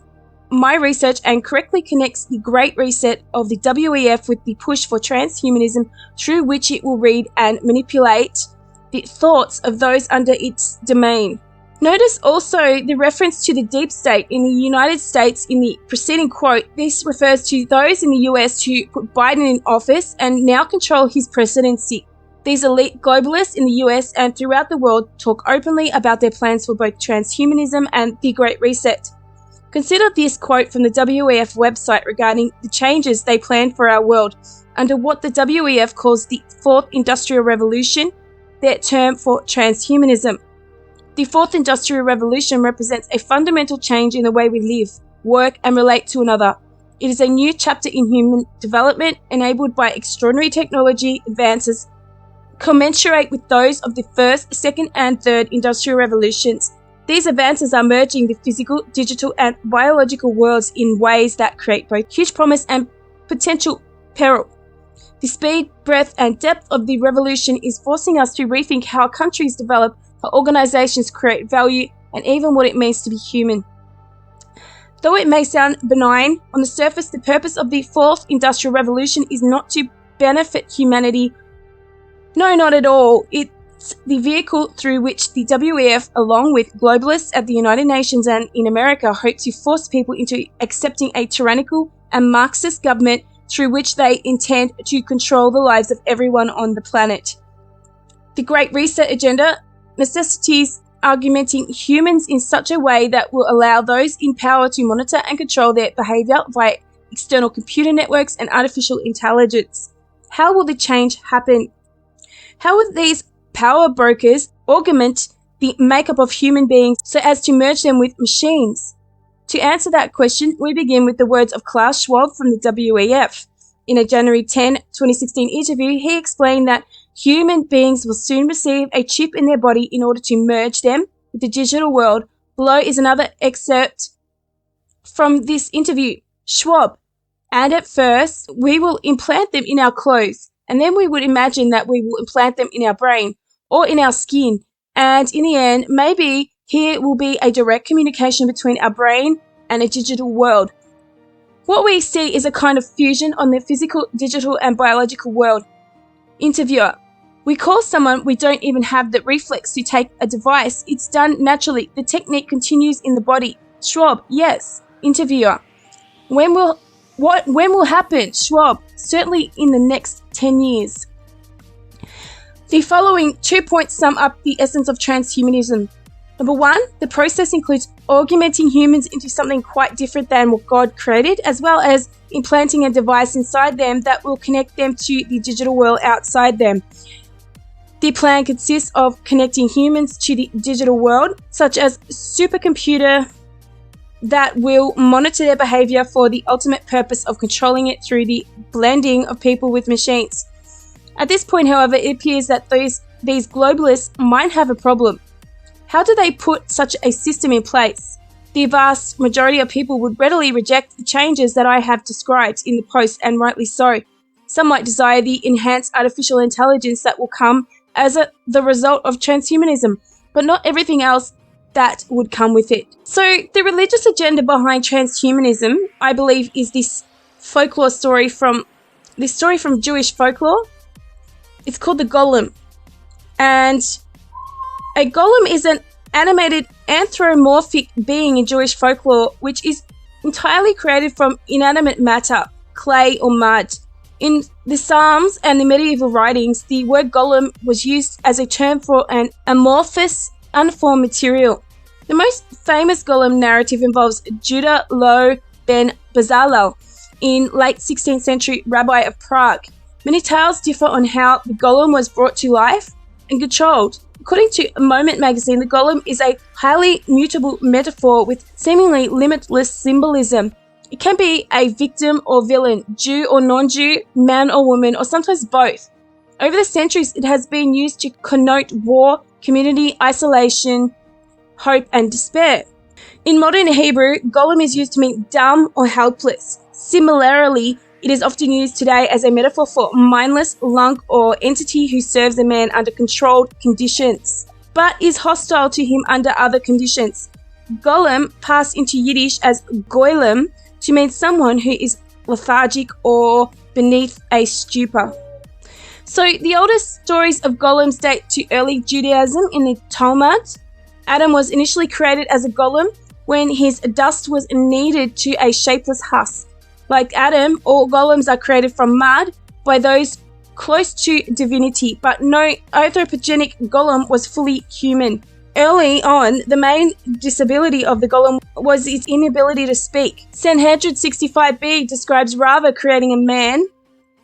my research and correctly connects the Great Reset of the WEF with the push for transhumanism, through which it will read and manipulate the thoughts of those under its domain. Notice also the reference to the deep state in the United States in the preceding quote. This refers to those in the US who put Biden in office and now control his presidency. These elite globalists in the US and throughout the world talk openly about their plans for both transhumanism and the Great Reset. Consider this quote from the WEF website regarding the changes they plan for our world under what the WEF calls the Fourth Industrial Revolution, their term for transhumanism. The Fourth Industrial Revolution represents a fundamental change in the way we live, work, and relate to another. It is a new chapter in human development enabled by extraordinary technology advances commensurate with those of the first, second, and third industrial revolutions. These advances are merging the physical, digital, and biological worlds in ways that create both huge promise and potential peril. The speed, breadth, and depth of the revolution is forcing us to rethink how countries develop, how organizations create value, and even what it means to be human. Though it may sound benign, on the surface, the purpose of the Fourth Industrial Revolution is not to benefit humanity. No, not at all. It's the vehicle through which the WEF, along with globalists at the United Nations and in America, hope to force people into accepting a tyrannical and Marxist government through which they intend to control the lives of everyone on the planet. The Great Reset agenda necessitates augmenting humans in such a way that will allow those in power to monitor and control their behavior via external computer networks and artificial intelligence. How will the change happen? How will these power brokers augment the makeup of human beings so as to merge them with machines? To answer that question, we begin with the words of Klaus Schwab from the WEF. In a January 10, 2016 interview, he explained that human beings will soon receive a chip in their body in order to merge them with the digital world. Below is another excerpt from this interview. Schwab: and at first, we will implant them in our clothes, and then we would imagine that we will implant them in our brain or in our skin, and in the end, maybe here will be a direct communication between our brain and a digital world. What we see is a kind of fusion on the physical, digital, and biological world. Interviewer: we call someone, we don't even have the reflex to take a device. It's done naturally. The technique continues in the body. Schwab: yes. Interviewer: when will happen? Schwab: certainly in the next 10 years. The following 2 points sum up the essence of transhumanism. Number 1, the process includes augmenting humans into something quite different than what God created, as well as implanting a device inside them that will connect them to the digital world outside them. The plan consists of connecting humans to the digital world, such as a supercomputer that will monitor their behavior for the ultimate purpose of controlling it through the blending of people with machines. At this point, however, it appears that these globalists might have a problem. How do they put such a system in place? The vast majority of people would readily reject the changes that I have described in the post, and rightly so. Some might desire the enhanced artificial intelligence that will come as the result of transhumanism, but not everything else that would come with it. So the religious agenda behind transhumanism, I believe, is this folklore story from Jewish folklore. It's called the golem. And a golem is an animated anthropomorphic being in Jewish folklore, which is entirely created from inanimate matter, clay or mud. In the Psalms and the medieval writings, the word golem was used as a term for an amorphous, unformed material. The most famous golem narrative involves Judah Loew ben Bezalel, in late 16th century rabbi of Prague. Many tales differ on how the golem was brought to life and controlled. According to Moment magazine, the golem is a highly mutable metaphor with seemingly limitless symbolism. It can be a victim or villain, Jew or non-Jew, man or woman, or sometimes both. Over the centuries, it has been used to connote war, community isolation, hope, and despair. In modern Hebrew, golem is used to mean dumb or helpless. Similarly, it is often used today as a metaphor for mindless lunk or entity who serves a man under controlled conditions, but is hostile to him under other conditions. Golem passed into Yiddish as goylem to mean someone who is lethargic or beneath a stupor. So the oldest stories of golems date to early Judaism in the Talmud. Adam was initially created as a golem when his dust was kneaded to a shapeless husk. Like Adam, all golems are created from mud by those close to divinity, but no anthropogenic golem was fully human. Early on, the main disability of the golem was its inability to speak. Sanhedrin 65b describes Rava creating a man.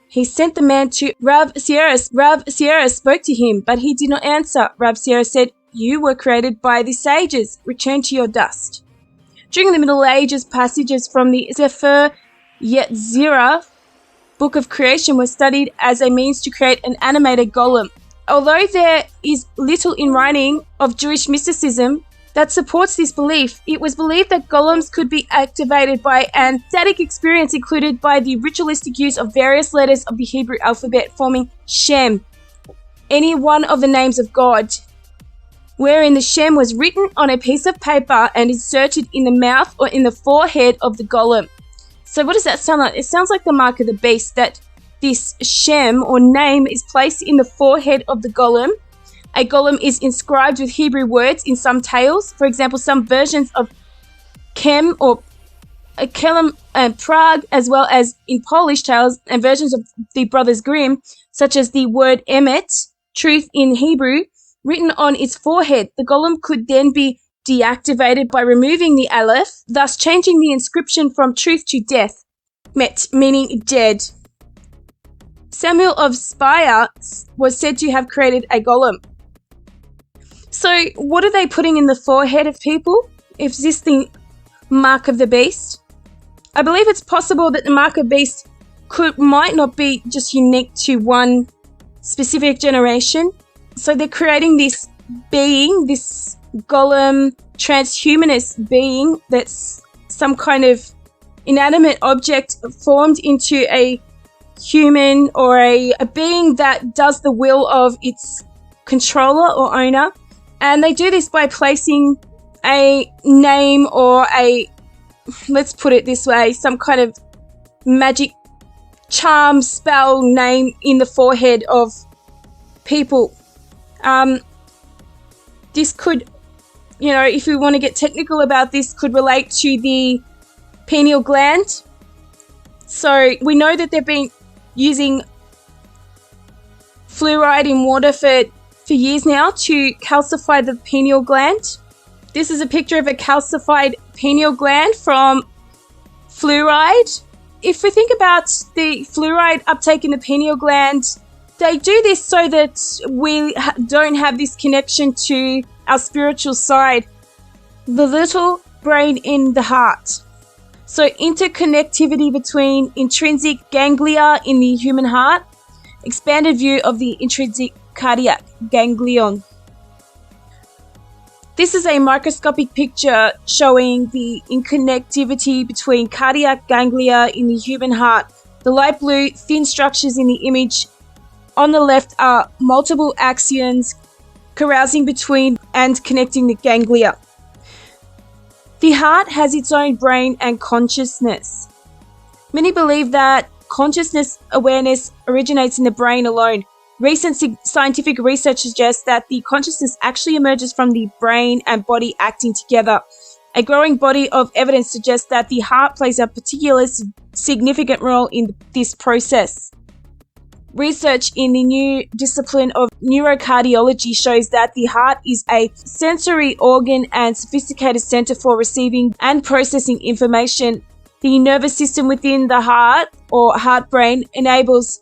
He sent the man to Rav Sierra. Rav Sierra spoke to him, but he did not answer. Rav Sierra said, "You were created by the sages. Return to your dust." During the Middle Ages, passages from the Sefer Yetzirah, Book of Creation, were studied as a means to create an animated golem. Although there is little in writing of Jewish mysticism that supports this belief, it was believed that golems could be activated by an ecstatic experience included by the ritualistic use of various letters of the Hebrew alphabet forming Shem, any one of the names of God, wherein the Shem was written on a piece of paper and inserted in the mouth or in the forehead of the golem. So what does that sound like? It sounds like the mark of the beast, that this Shem or name is placed in the forehead of the golem. A golem is inscribed with Hebrew words in some tales. For example, some versions of Kem or Kelem and Prague, as well as in Polish tales and versions of the Brothers Grimm, such as the word emet, truth in Hebrew, written on its forehead. The golem could then be deactivated by removing the aleph, thus changing the inscription from truth to death, met meaning dead. Samuel of Speyer was said to have created a golem. So what are they putting in the forehead of people? Is this the mark of the beast? I believe it's possible that the mark of beast might not be just unique to one specific generation. So they're creating this being, this golem transhumanist being that's some kind of inanimate object formed into a human or a being that does the will of its controller or owner. And they do this by placing a name or let's put it this way, some kind of magic charm spell name in the forehead of people. This could, if we want to get technical about this, could relate to the pineal gland. So we know that they've been using fluoride in water for years now to calcify the pineal gland. This is a picture of a calcified pineal gland from fluoride if we think about the fluoride uptake in the pineal gland, they do this so that we don't have this connection to our spiritual side, the little brain in the heart. So interconnectivity between intrinsic ganglia in the human heart, expanded view of the intrinsic cardiac ganglion. This is a microscopic picture showing the interconnectivity between cardiac ganglia in the human heart. The light blue thin structures in the image on the left are multiple axons carousing between and connecting the ganglia. The heart has its own brain and consciousness. Many believe that consciousness awareness originates in the brain alone. Recent scientific research suggests that the consciousness actually emerges from the brain and body acting together. A growing body of evidence suggests that the heart plays a particularly significant role in this process. Research in the new discipline of neurocardiology shows that the heart is a sensory organ and sophisticated center for receiving and processing information. The nervous system within the heart, or heart-brain, enables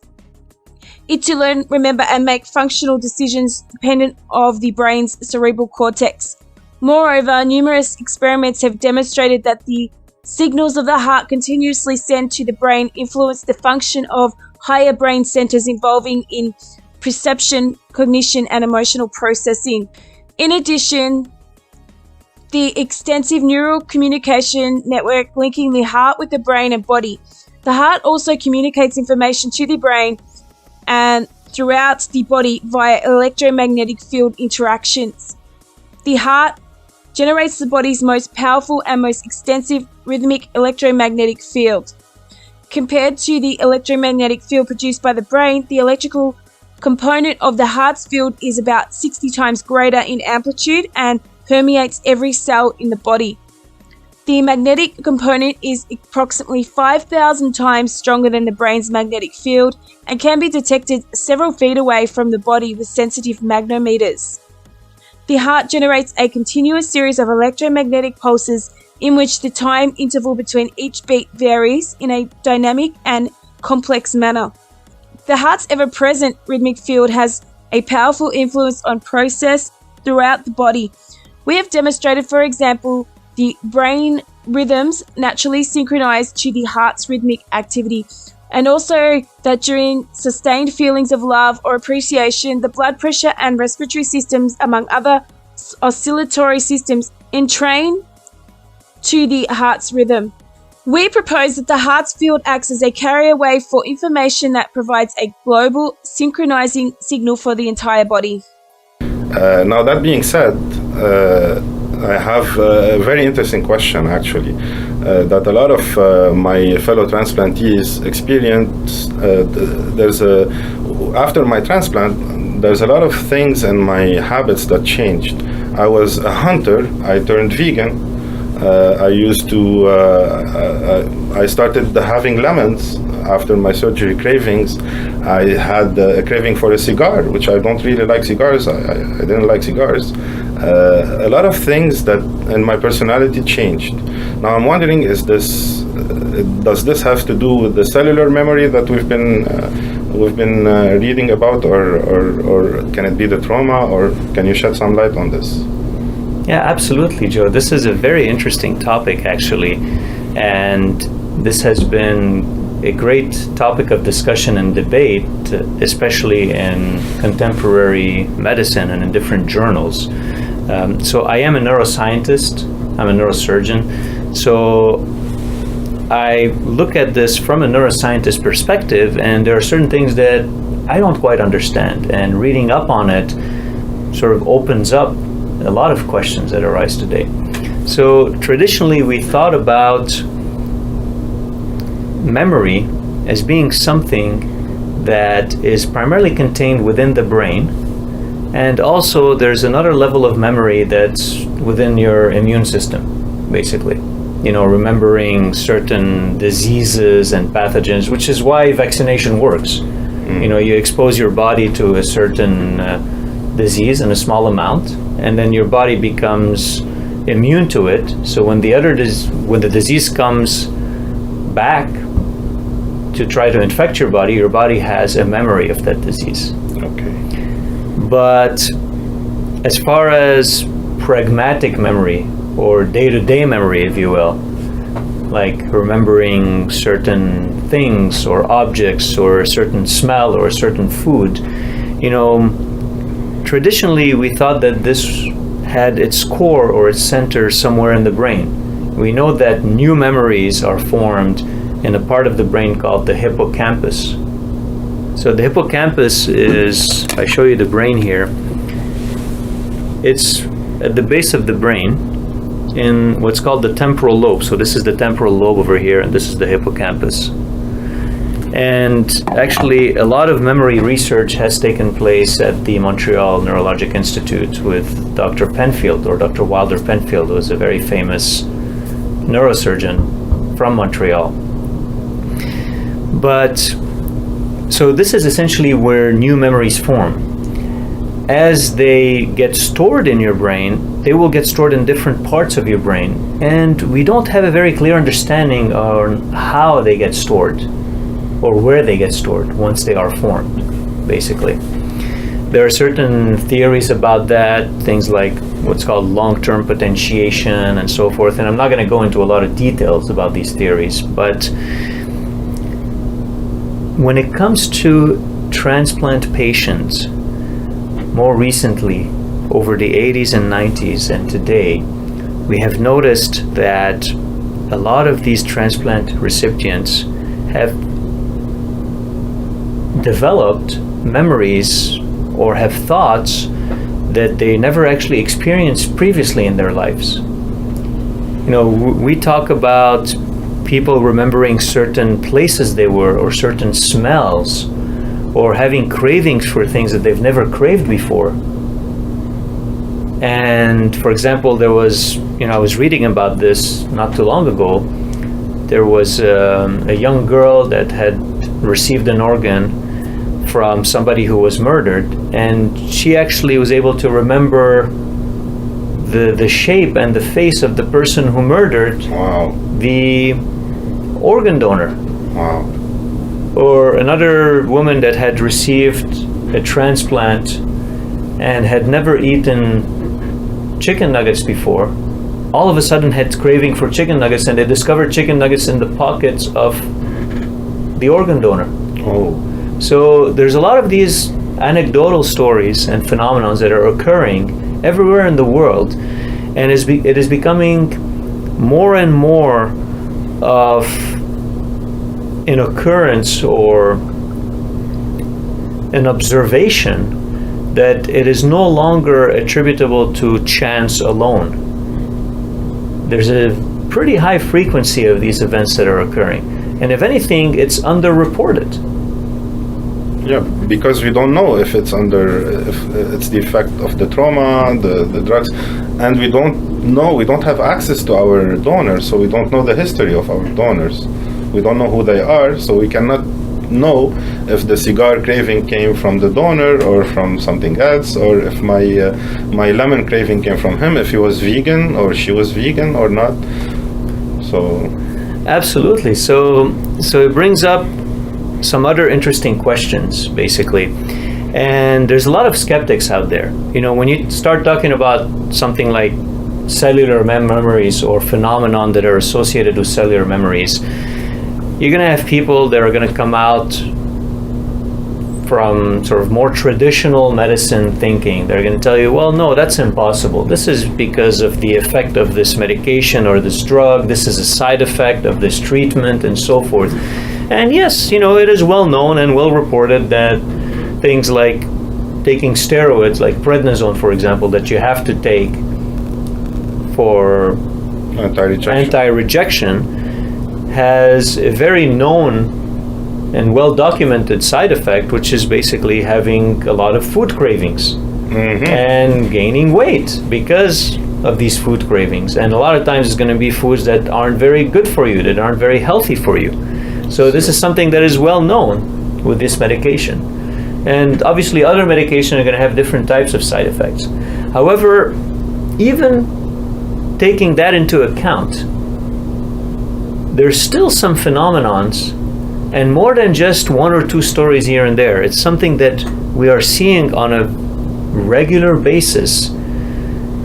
it to learn, remember, and make functional decisions dependent of the brain's cerebral cortex. Moreover, numerous experiments have demonstrated that the signals of the heart continuously sent to the brain influence the function of higher brain centers involving in perception, cognition, and emotional processing. In addition, the extensive neural communication network linking the heart with the brain and body. The heart also communicates information to the brain and throughout the body via electromagnetic field interactions. The heart generates the body's most powerful and most extensive rhythmic electromagnetic field. Compared to the electromagnetic field produced by the brain, the electrical component of the heart's field is about 60 times greater in amplitude and permeates every cell in the body. The magnetic component is approximately 5,000 times stronger than the brain's magnetic field and can be detected several feet away from the body with sensitive magnometers. The heart generates a continuous series of electromagnetic pulses in which the time interval between each beat varies in a dynamic and complex manner. The heart's ever-present rhythmic field has a powerful influence on process throughout the body. We have demonstrated, for example, the brain rhythms naturally synchronize to the heart's rhythmic activity, and also that during sustained feelings of love or appreciation, the blood pressure and respiratory systems, among other oscillatory systems, entrain to the heart's rhythm. We propose that the heart's field acts as a carrier wave for information that provides a global synchronizing signal for the entire body. Now that being said, I have a very interesting question actually, that a lot of my fellow transplantees experience. After my transplant, there's a lot of things in my habits that changed. I was a hunter, I turned vegan. I started having lemons after my surgery cravings. I had a craving for a cigar, which I don't really like cigars. I didn't like cigars. A lot of things that in my personality changed. Now I'm wondering, does this have to do with the cellular memory that we've been reading about, or can it be the trauma, or can you shed some light on this? Yeah, absolutely, Joe. This is a very interesting topic, actually, and this has been a great topic of discussion and debate, especially in contemporary medicine and in different journals. So I am a neuroscientist, I'm a neurosurgeon, so I look at this from a neuroscientist perspective, and there are certain things that I don't quite understand, and reading up on it sort of opens up a lot of questions that arise today. So traditionally we thought about memory as being something that is primarily contained within the brain, and also there's another level of memory that's within your immune system, basically. You know, remembering certain diseases and pathogens, which is why vaccination works. You know, you expose your body to a certain disease in a small amount, and then your body becomes immune to it. So when the disease comes back, to try to infect your body has a memory of that disease. Okay. But as far as pragmatic memory, or day-to-day memory, if you will, like remembering certain things or objects or a certain smell or a certain food, traditionally we thought that this had its core or its center somewhere in the brain. We know that new memories are formed in a part of the brain called the hippocampus. So the hippocampus is, I show you the brain here, it's at the base of the brain in what's called the temporal lobe. So this is the temporal lobe over here, and this is the hippocampus. And actually, a lot of memory research has taken place at the Montreal Neurologic Institute with Dr. Penfield, or Dr. Wilder Penfield, who is a very famous neurosurgeon from Montreal. But, so this is essentially where new memories form. As they get stored in your brain, they will get stored in different parts of your brain. And we don't have a very clear understanding on how they get stored or where they get stored once they are formed, basically. There are certain theories about that, things like what's called long-term potentiation and so forth. And I'm not going to go into a lot of details about these theories, but when it comes to transplant patients, more recently, over the 80s and 90s and today, we have noticed that a lot of these transplant recipients have developed memories or have thoughts that they never actually experienced previously in their lives. We talk about people remembering certain places they were, or certain smells, or having cravings for things that they've never craved before. And for example, there was, I was reading about this not too long ago. There was a young girl that had received an organ from somebody who was murdered, and she actually was able to remember the shape and the face of the person who murdered the organ donor. Wow. Or another woman that had received a transplant and had never eaten chicken nuggets before, all of a sudden had craving for chicken nuggets, and they discovered chicken nuggets in the pockets of the organ donor. Oh. So there's a lot of these anecdotal stories and phenomena that are occurring everywhere in the world, and it is becoming more and more of an occurrence or an observation that it is no longer attributable to chance alone. There's a pretty high frequency of these events that are occurring, and if anything, it's underreported. Yeah, because we don't know if it's the effect of the trauma, the drugs, and we don't have access to our donors, so we don't know the history of our donors. We don't know who they are, so we cannot know if the cigar craving came from the donor or from something else, or if my lemon craving came from him, if he was vegan or she was vegan or not. So absolutely. So it brings up some other interesting questions, basically. And there's a lot of skeptics out there. When you start talking about something like cellular memories or phenomenon that are associated with cellular memories, you're going to have people that are going to come out from sort of more traditional medicine thinking. They're going to tell you, well, no, that's impossible. This is because of the effect of this medication or this drug. This is a side effect of this treatment and so forth. And yes, it is well known and well reported that things like taking steroids, like prednisone, for example, that you have to take for anti-rejection, has a very known and well-documented side effect, which is basically having a lot of food cravings and gaining weight because of these food cravings. And a lot of times it's going to be foods that aren't very good for you, that aren't very healthy for you. So this is something that is well known with this medication. And obviously other medications are going to have different types of side effects. However, even taking that into account, there's still some phenomenons And more than just one or two stories here and there, it's something that we are seeing on a regular basis,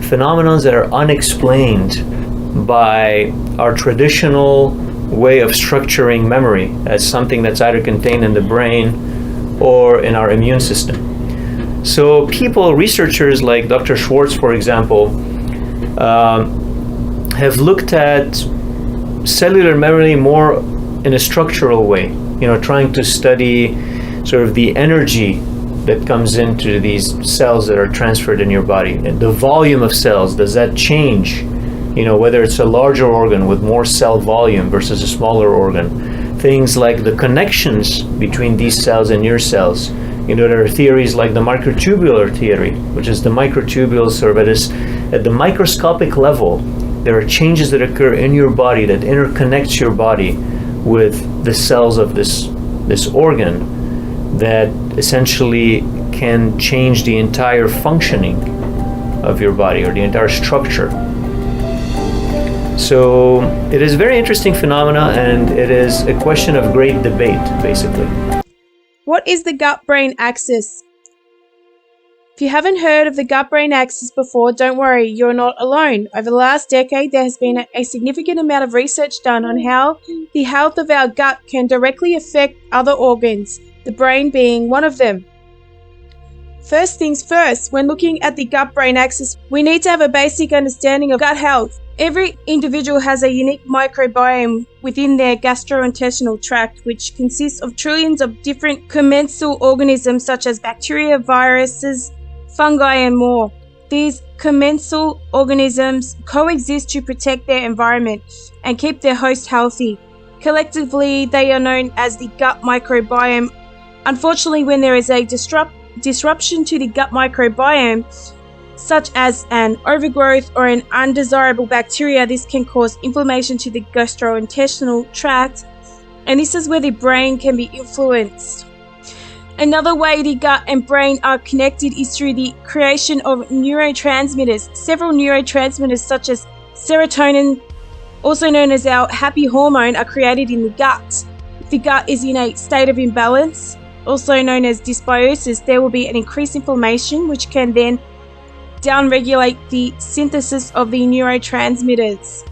phenomena that are unexplained by our traditional way of structuring memory as something that's either contained in the brain or in our immune system. So researchers like Dr. Schwartz, for example, have looked at cellular memory more in a structural way, trying to study sort of the energy that comes into these cells that are transferred in your body. And the volume of cells, does that change? Whether it's a larger organ with more cell volume versus a smaller organ. Things like the connections between these cells and your cells. There are theories like the microtubular theory, which is the microtubules sort of at the microscopic level. There are changes that occur in your body that interconnects your body with the cells of this organ that essentially can change the entire functioning of your body or the entire structure. So it is a very interesting phenomena, and it is a question of great debate, basically. What is the gut-brain axis? If you haven't heard of the gut-brain axis before, don't worry, you're not alone. Over the last decade, there has been a significant amount of research done on how the health of our gut can directly affect other organs, the brain being one of them. First things first, when looking at the gut-brain axis, we need to have a basic understanding of gut health. Every individual has a unique microbiome within their gastrointestinal tract, which consists of trillions of different commensal organisms such as bacteria, viruses, fungi, and more. These commensal organisms coexist to protect their environment and keep their host healthy. Collectively, they are known as the gut microbiome. Unfortunately, when there is a disruption to the gut microbiome, such as an overgrowth or an undesirable bacteria, this can cause inflammation to the gastrointestinal tract, and this is where the brain can be influenced. Another way the gut and brain are connected is through the creation of neurotransmitters. Several neurotransmitters such as serotonin, also known as our happy hormone, are created in the gut. If the gut is in a state of imbalance, also known as dysbiosis, there will be an increased inflammation which can then downregulate the synthesis of the neurotransmitters.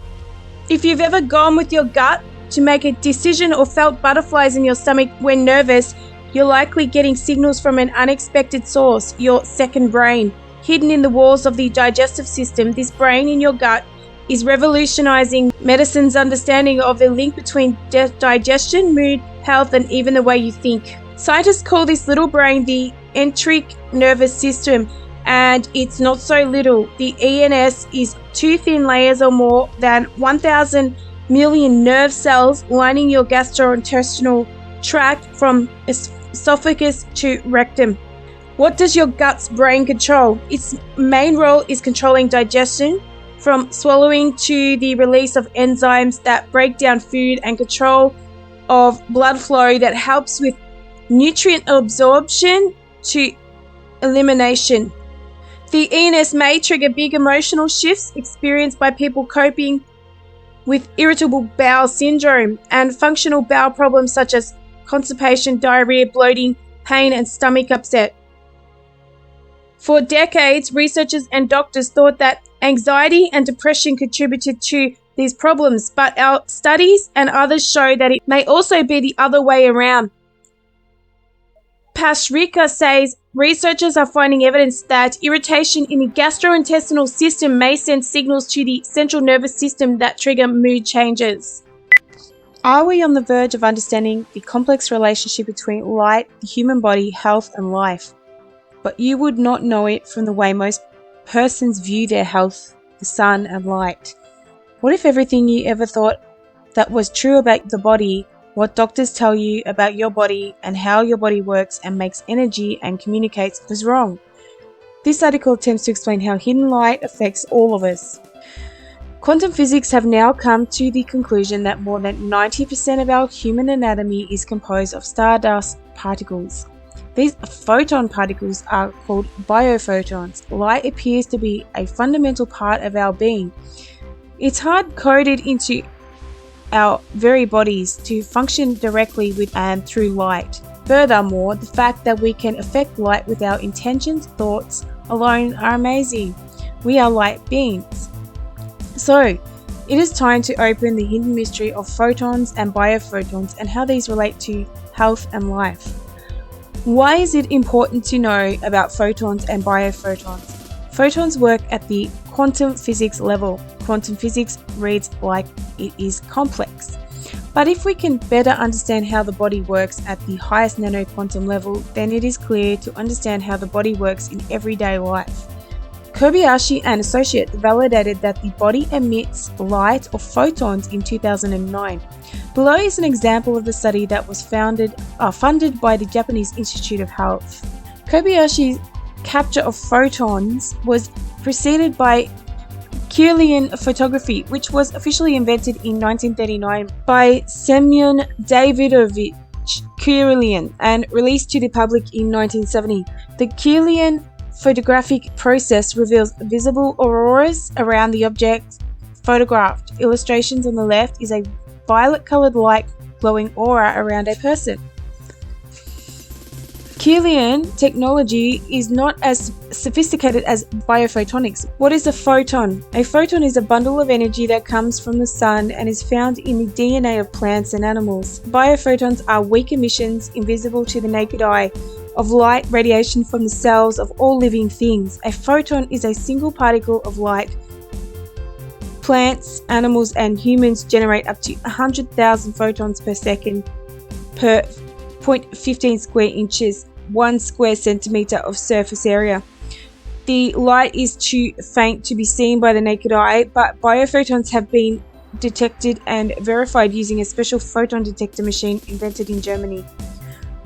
If you've ever gone with your gut to make a decision or felt butterflies in your stomach when nervous, you're likely getting signals from an unexpected source, your second brain. Hidden in the walls of the digestive system, this brain in your gut is revolutionizing medicine's understanding of the link between digestion, mood, health, and even the way you think. Scientists call this little brain the enteric nervous system, and it's not so little. The ENS is 2 thin layers or more than 1,000 million nerve cells lining your gastrointestinal tract from esophagus to rectum. What does your gut's brain control? Its main role is controlling digestion, from swallowing to the release of enzymes that break down food, and control of blood flow that helps with nutrient absorption to elimination. The ENS may trigger big emotional shifts experienced by people coping with irritable bowel syndrome and functional bowel problems such as constipation, diarrhea, bloating, pain, and stomach upset. For decades, researchers and doctors thought that anxiety and depression contributed to these problems, but our studies and others show that it may also be the other way around. Pashrika says researchers are finding evidence that irritation in the gastrointestinal system may send signals to the central nervous system that trigger mood changes. Are we on the verge of understanding the complex relationship between light, the human body, health, and life? But you would not know it from the way most persons view their health, the sun, and light. What if everything you ever thought that was true about the body, what doctors tell you about your body and how your body works and makes energy and communicates, was wrong? This article attempts to explain how hidden light affects all of us. Quantum physics have now come to the conclusion that more than 90% of our human anatomy is composed of stardust particles. These photon particles are called biophotons. Light appears to be a fundamental part of our being. It's hard-coded into our very bodies to function directly with and through light. Furthermore, the fact that we can affect light with our intentions, thoughts alone are amazing. We are light beings. So, it is time to open the hidden mystery of photons and biophotons and how these relate to health and life. Why is it important to know about photons and biophotons? Photons work at the quantum physics level. Quantum physics reads like it is complex. But if we can better understand how the body works at the highest nanoquantum level, then it is clear to understand how the body works in everyday life. Kobayashi and associates validated that the body emits light or photons in 2009. Below is an example of the study that was funded by the Japanese Institute of Health. Kobayashi's capture of photons was preceded by Kirlian photography, which was officially invented in 1939 by Semyon Davidovich Kirlian and released to the public in 1970. The Kirlian photographic process reveals visible auroras around the object photographed. Illustrations on the left is a violet-colored light glowing aura around a person. Kirlian technology is not as sophisticated as biophotonics. What is a photon? A photon is a bundle of energy that comes from the sun and is found in the DNA of plants and animals. Biophotons are weak emissions, invisible to the naked eye, of light radiation from the cells of all living things. A photon is a single particle of light. Plants, animals, and humans generate up to 100,000 photons per second per 0.15 square inches, 1 square centimeter of surface area. The light is too faint to be seen by the naked eye, but biophotons have been detected and verified using a special photon detector machine invented in Germany.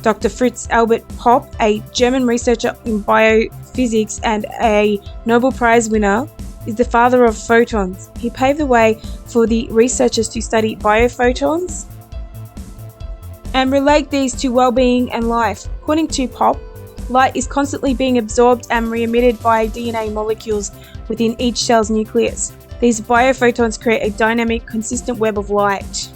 Dr. Fritz Albert Popp, a German researcher in biophysics and a Nobel Prize winner, is the father of photons. He paved the way for the researchers to study biophotons and relate these to well-being and life. According to Popp, light is constantly being absorbed and re-emitted by DNA molecules within each cell's nucleus. These biophotons create a dynamic, consistent web of light.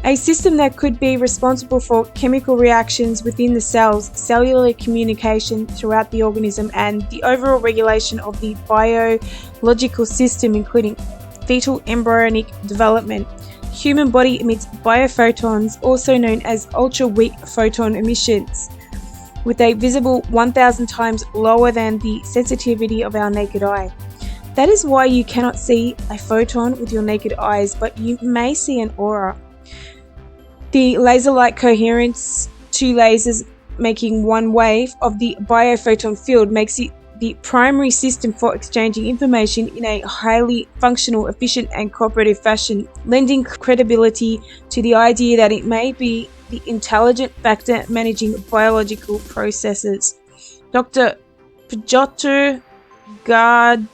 A system that could be responsible for chemical reactions within the cells, cellular communication throughout the organism, and the overall regulation of the biological system, including fetal embryonic development. Human body emits biophotons, also known as ultra-weak photon emissions, with a visible 1,000 times lower than the sensitivity of our naked eye. That is why you cannot see a photon with your naked eyes, but you may see an aura. The laser-like coherence, two lasers making one wave of the biophoton field, makes it the primary system for exchanging information in a highly functional, efficient, and cooperative fashion, lending credibility to the idea that it may be the intelligent factor managing biological processes. Dr. Piotr Garjajev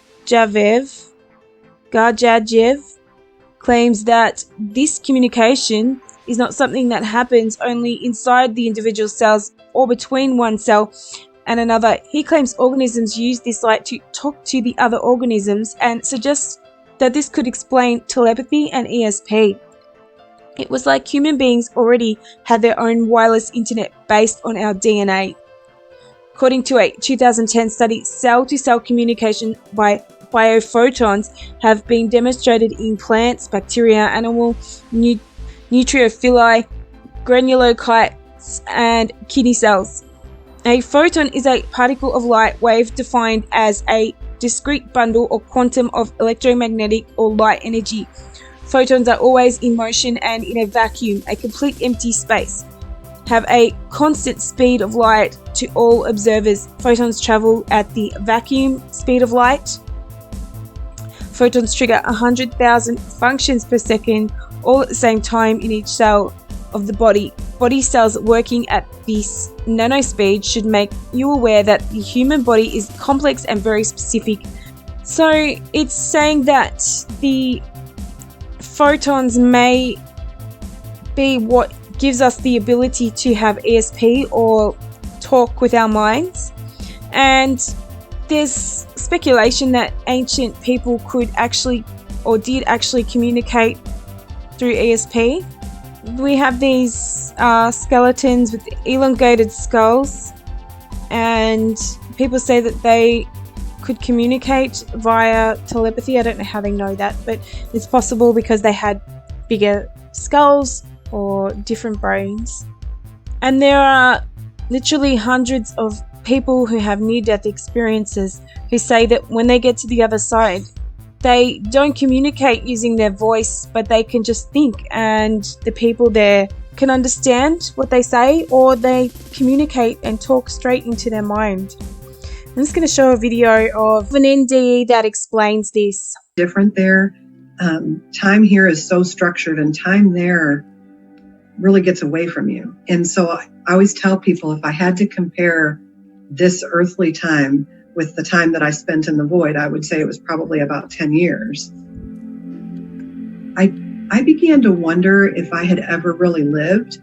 claims that this communication is not something that happens only inside the individual cells or between one cell and another. He claims organisms use this light to talk to the other organisms and suggests that this could explain telepathy and ESP. It was like human beings already had their own wireless internet based on our DNA. According to a 2010 study, cell-to-cell communication by biophotons have been demonstrated in plants, bacteria, animal neutrophili, granulocytes, and kidney cells. A photon is a particle of light wave defined as a discrete bundle or quantum of electromagnetic or light energy. Photons are always in motion and in a vacuum, a complete empty space, have a constant speed of light to all observers. Photons travel at the vacuum speed of light. Photons trigger 100,000 functions per second, all at the same time in each cell of the body. Body cells working at this nanospeed should make you aware that the human body is complex and very specific. So it's saying that the photons may be what gives us the ability to have ESP or talk with our minds. And there's speculation that ancient people could actually or did actually communicate through ESP. We have these skeletons with elongated skulls, and people say that they could communicate via telepathy. I don't know how they know that, but it's possible because they had bigger skulls or different brains. And there are literally hundreds of people who have near-death experiences who say that when they get to the other side, they don't communicate using their voice, but they can just think, and the people there can understand what they say, or they communicate and talk straight into their mind. I'm just going to show a video of an NDE that explains this. Different there. Time here is so structured, and time there really gets away from you. And so I always tell people, if I had to compare this earthly time with the time that I spent in the void, I would say it was probably about 10 years. I began to wonder if I had ever really lived.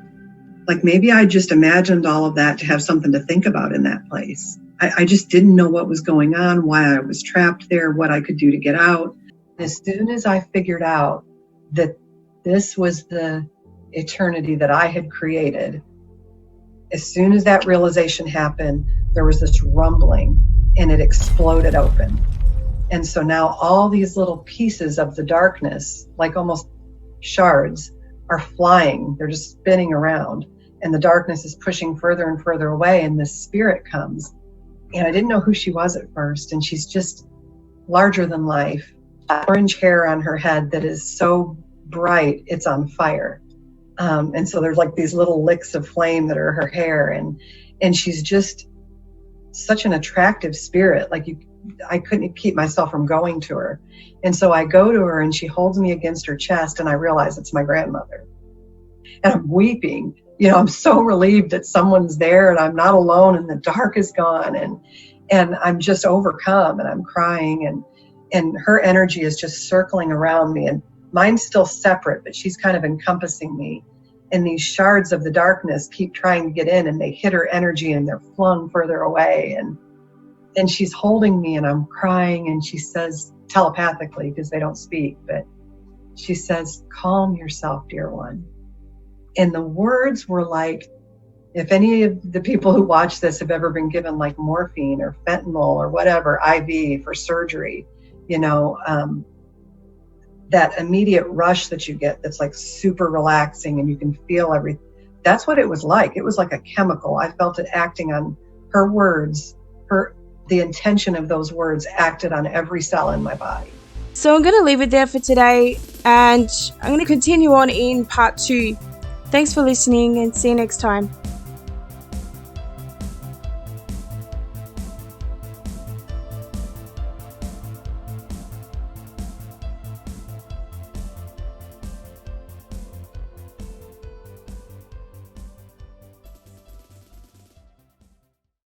Like maybe I just imagined all of that to have something to think about in that place. I just didn't know what was going on, why I was trapped there, what I could do to get out. As soon as I figured out that this was the eternity that I had created, as soon as that realization happened, there was this rumbling and it exploded open. And so now all these little pieces of the darkness, like almost shards, are flying. They're just spinning around, and the darkness is pushing further and further away, and this spirit comes. And I didn't know who she was at first, and she's just larger than life. Orange hair on her head that is so bright, it's on fire. And so there's like these little licks of flame that are her hair, and she's just such an attractive spirit. Like I couldn't keep myself from going to her. And so I go to her, and she holds me against her chest, and I realize it's my grandmother. And I'm weeping. You know, I'm so relieved that someone's there and I'm not alone and the dark is gone, and I'm just overcome, and I'm crying, and her energy is just circling around me, and mine's still separate, but she's kind of encompassing me. And these shards of the darkness keep trying to get in, and they hit her energy and they're flung further away. And she's holding me, and I'm crying, and she says telepathically, because they don't speak, but she says, "Calm yourself, dear one." And the words were like, if any of the people who watch this have ever been given like morphine or fentanyl or whatever, IV for surgery, you know, that immediate rush that you get that's like super relaxing and you can feel everything. That's what it was like. It was like a chemical. I felt it acting on her words. The intention of those words acted on every cell in my body. So I'm going to leave it there for today, and I'm going to continue on in part 2. Thanks for listening, and see you next time.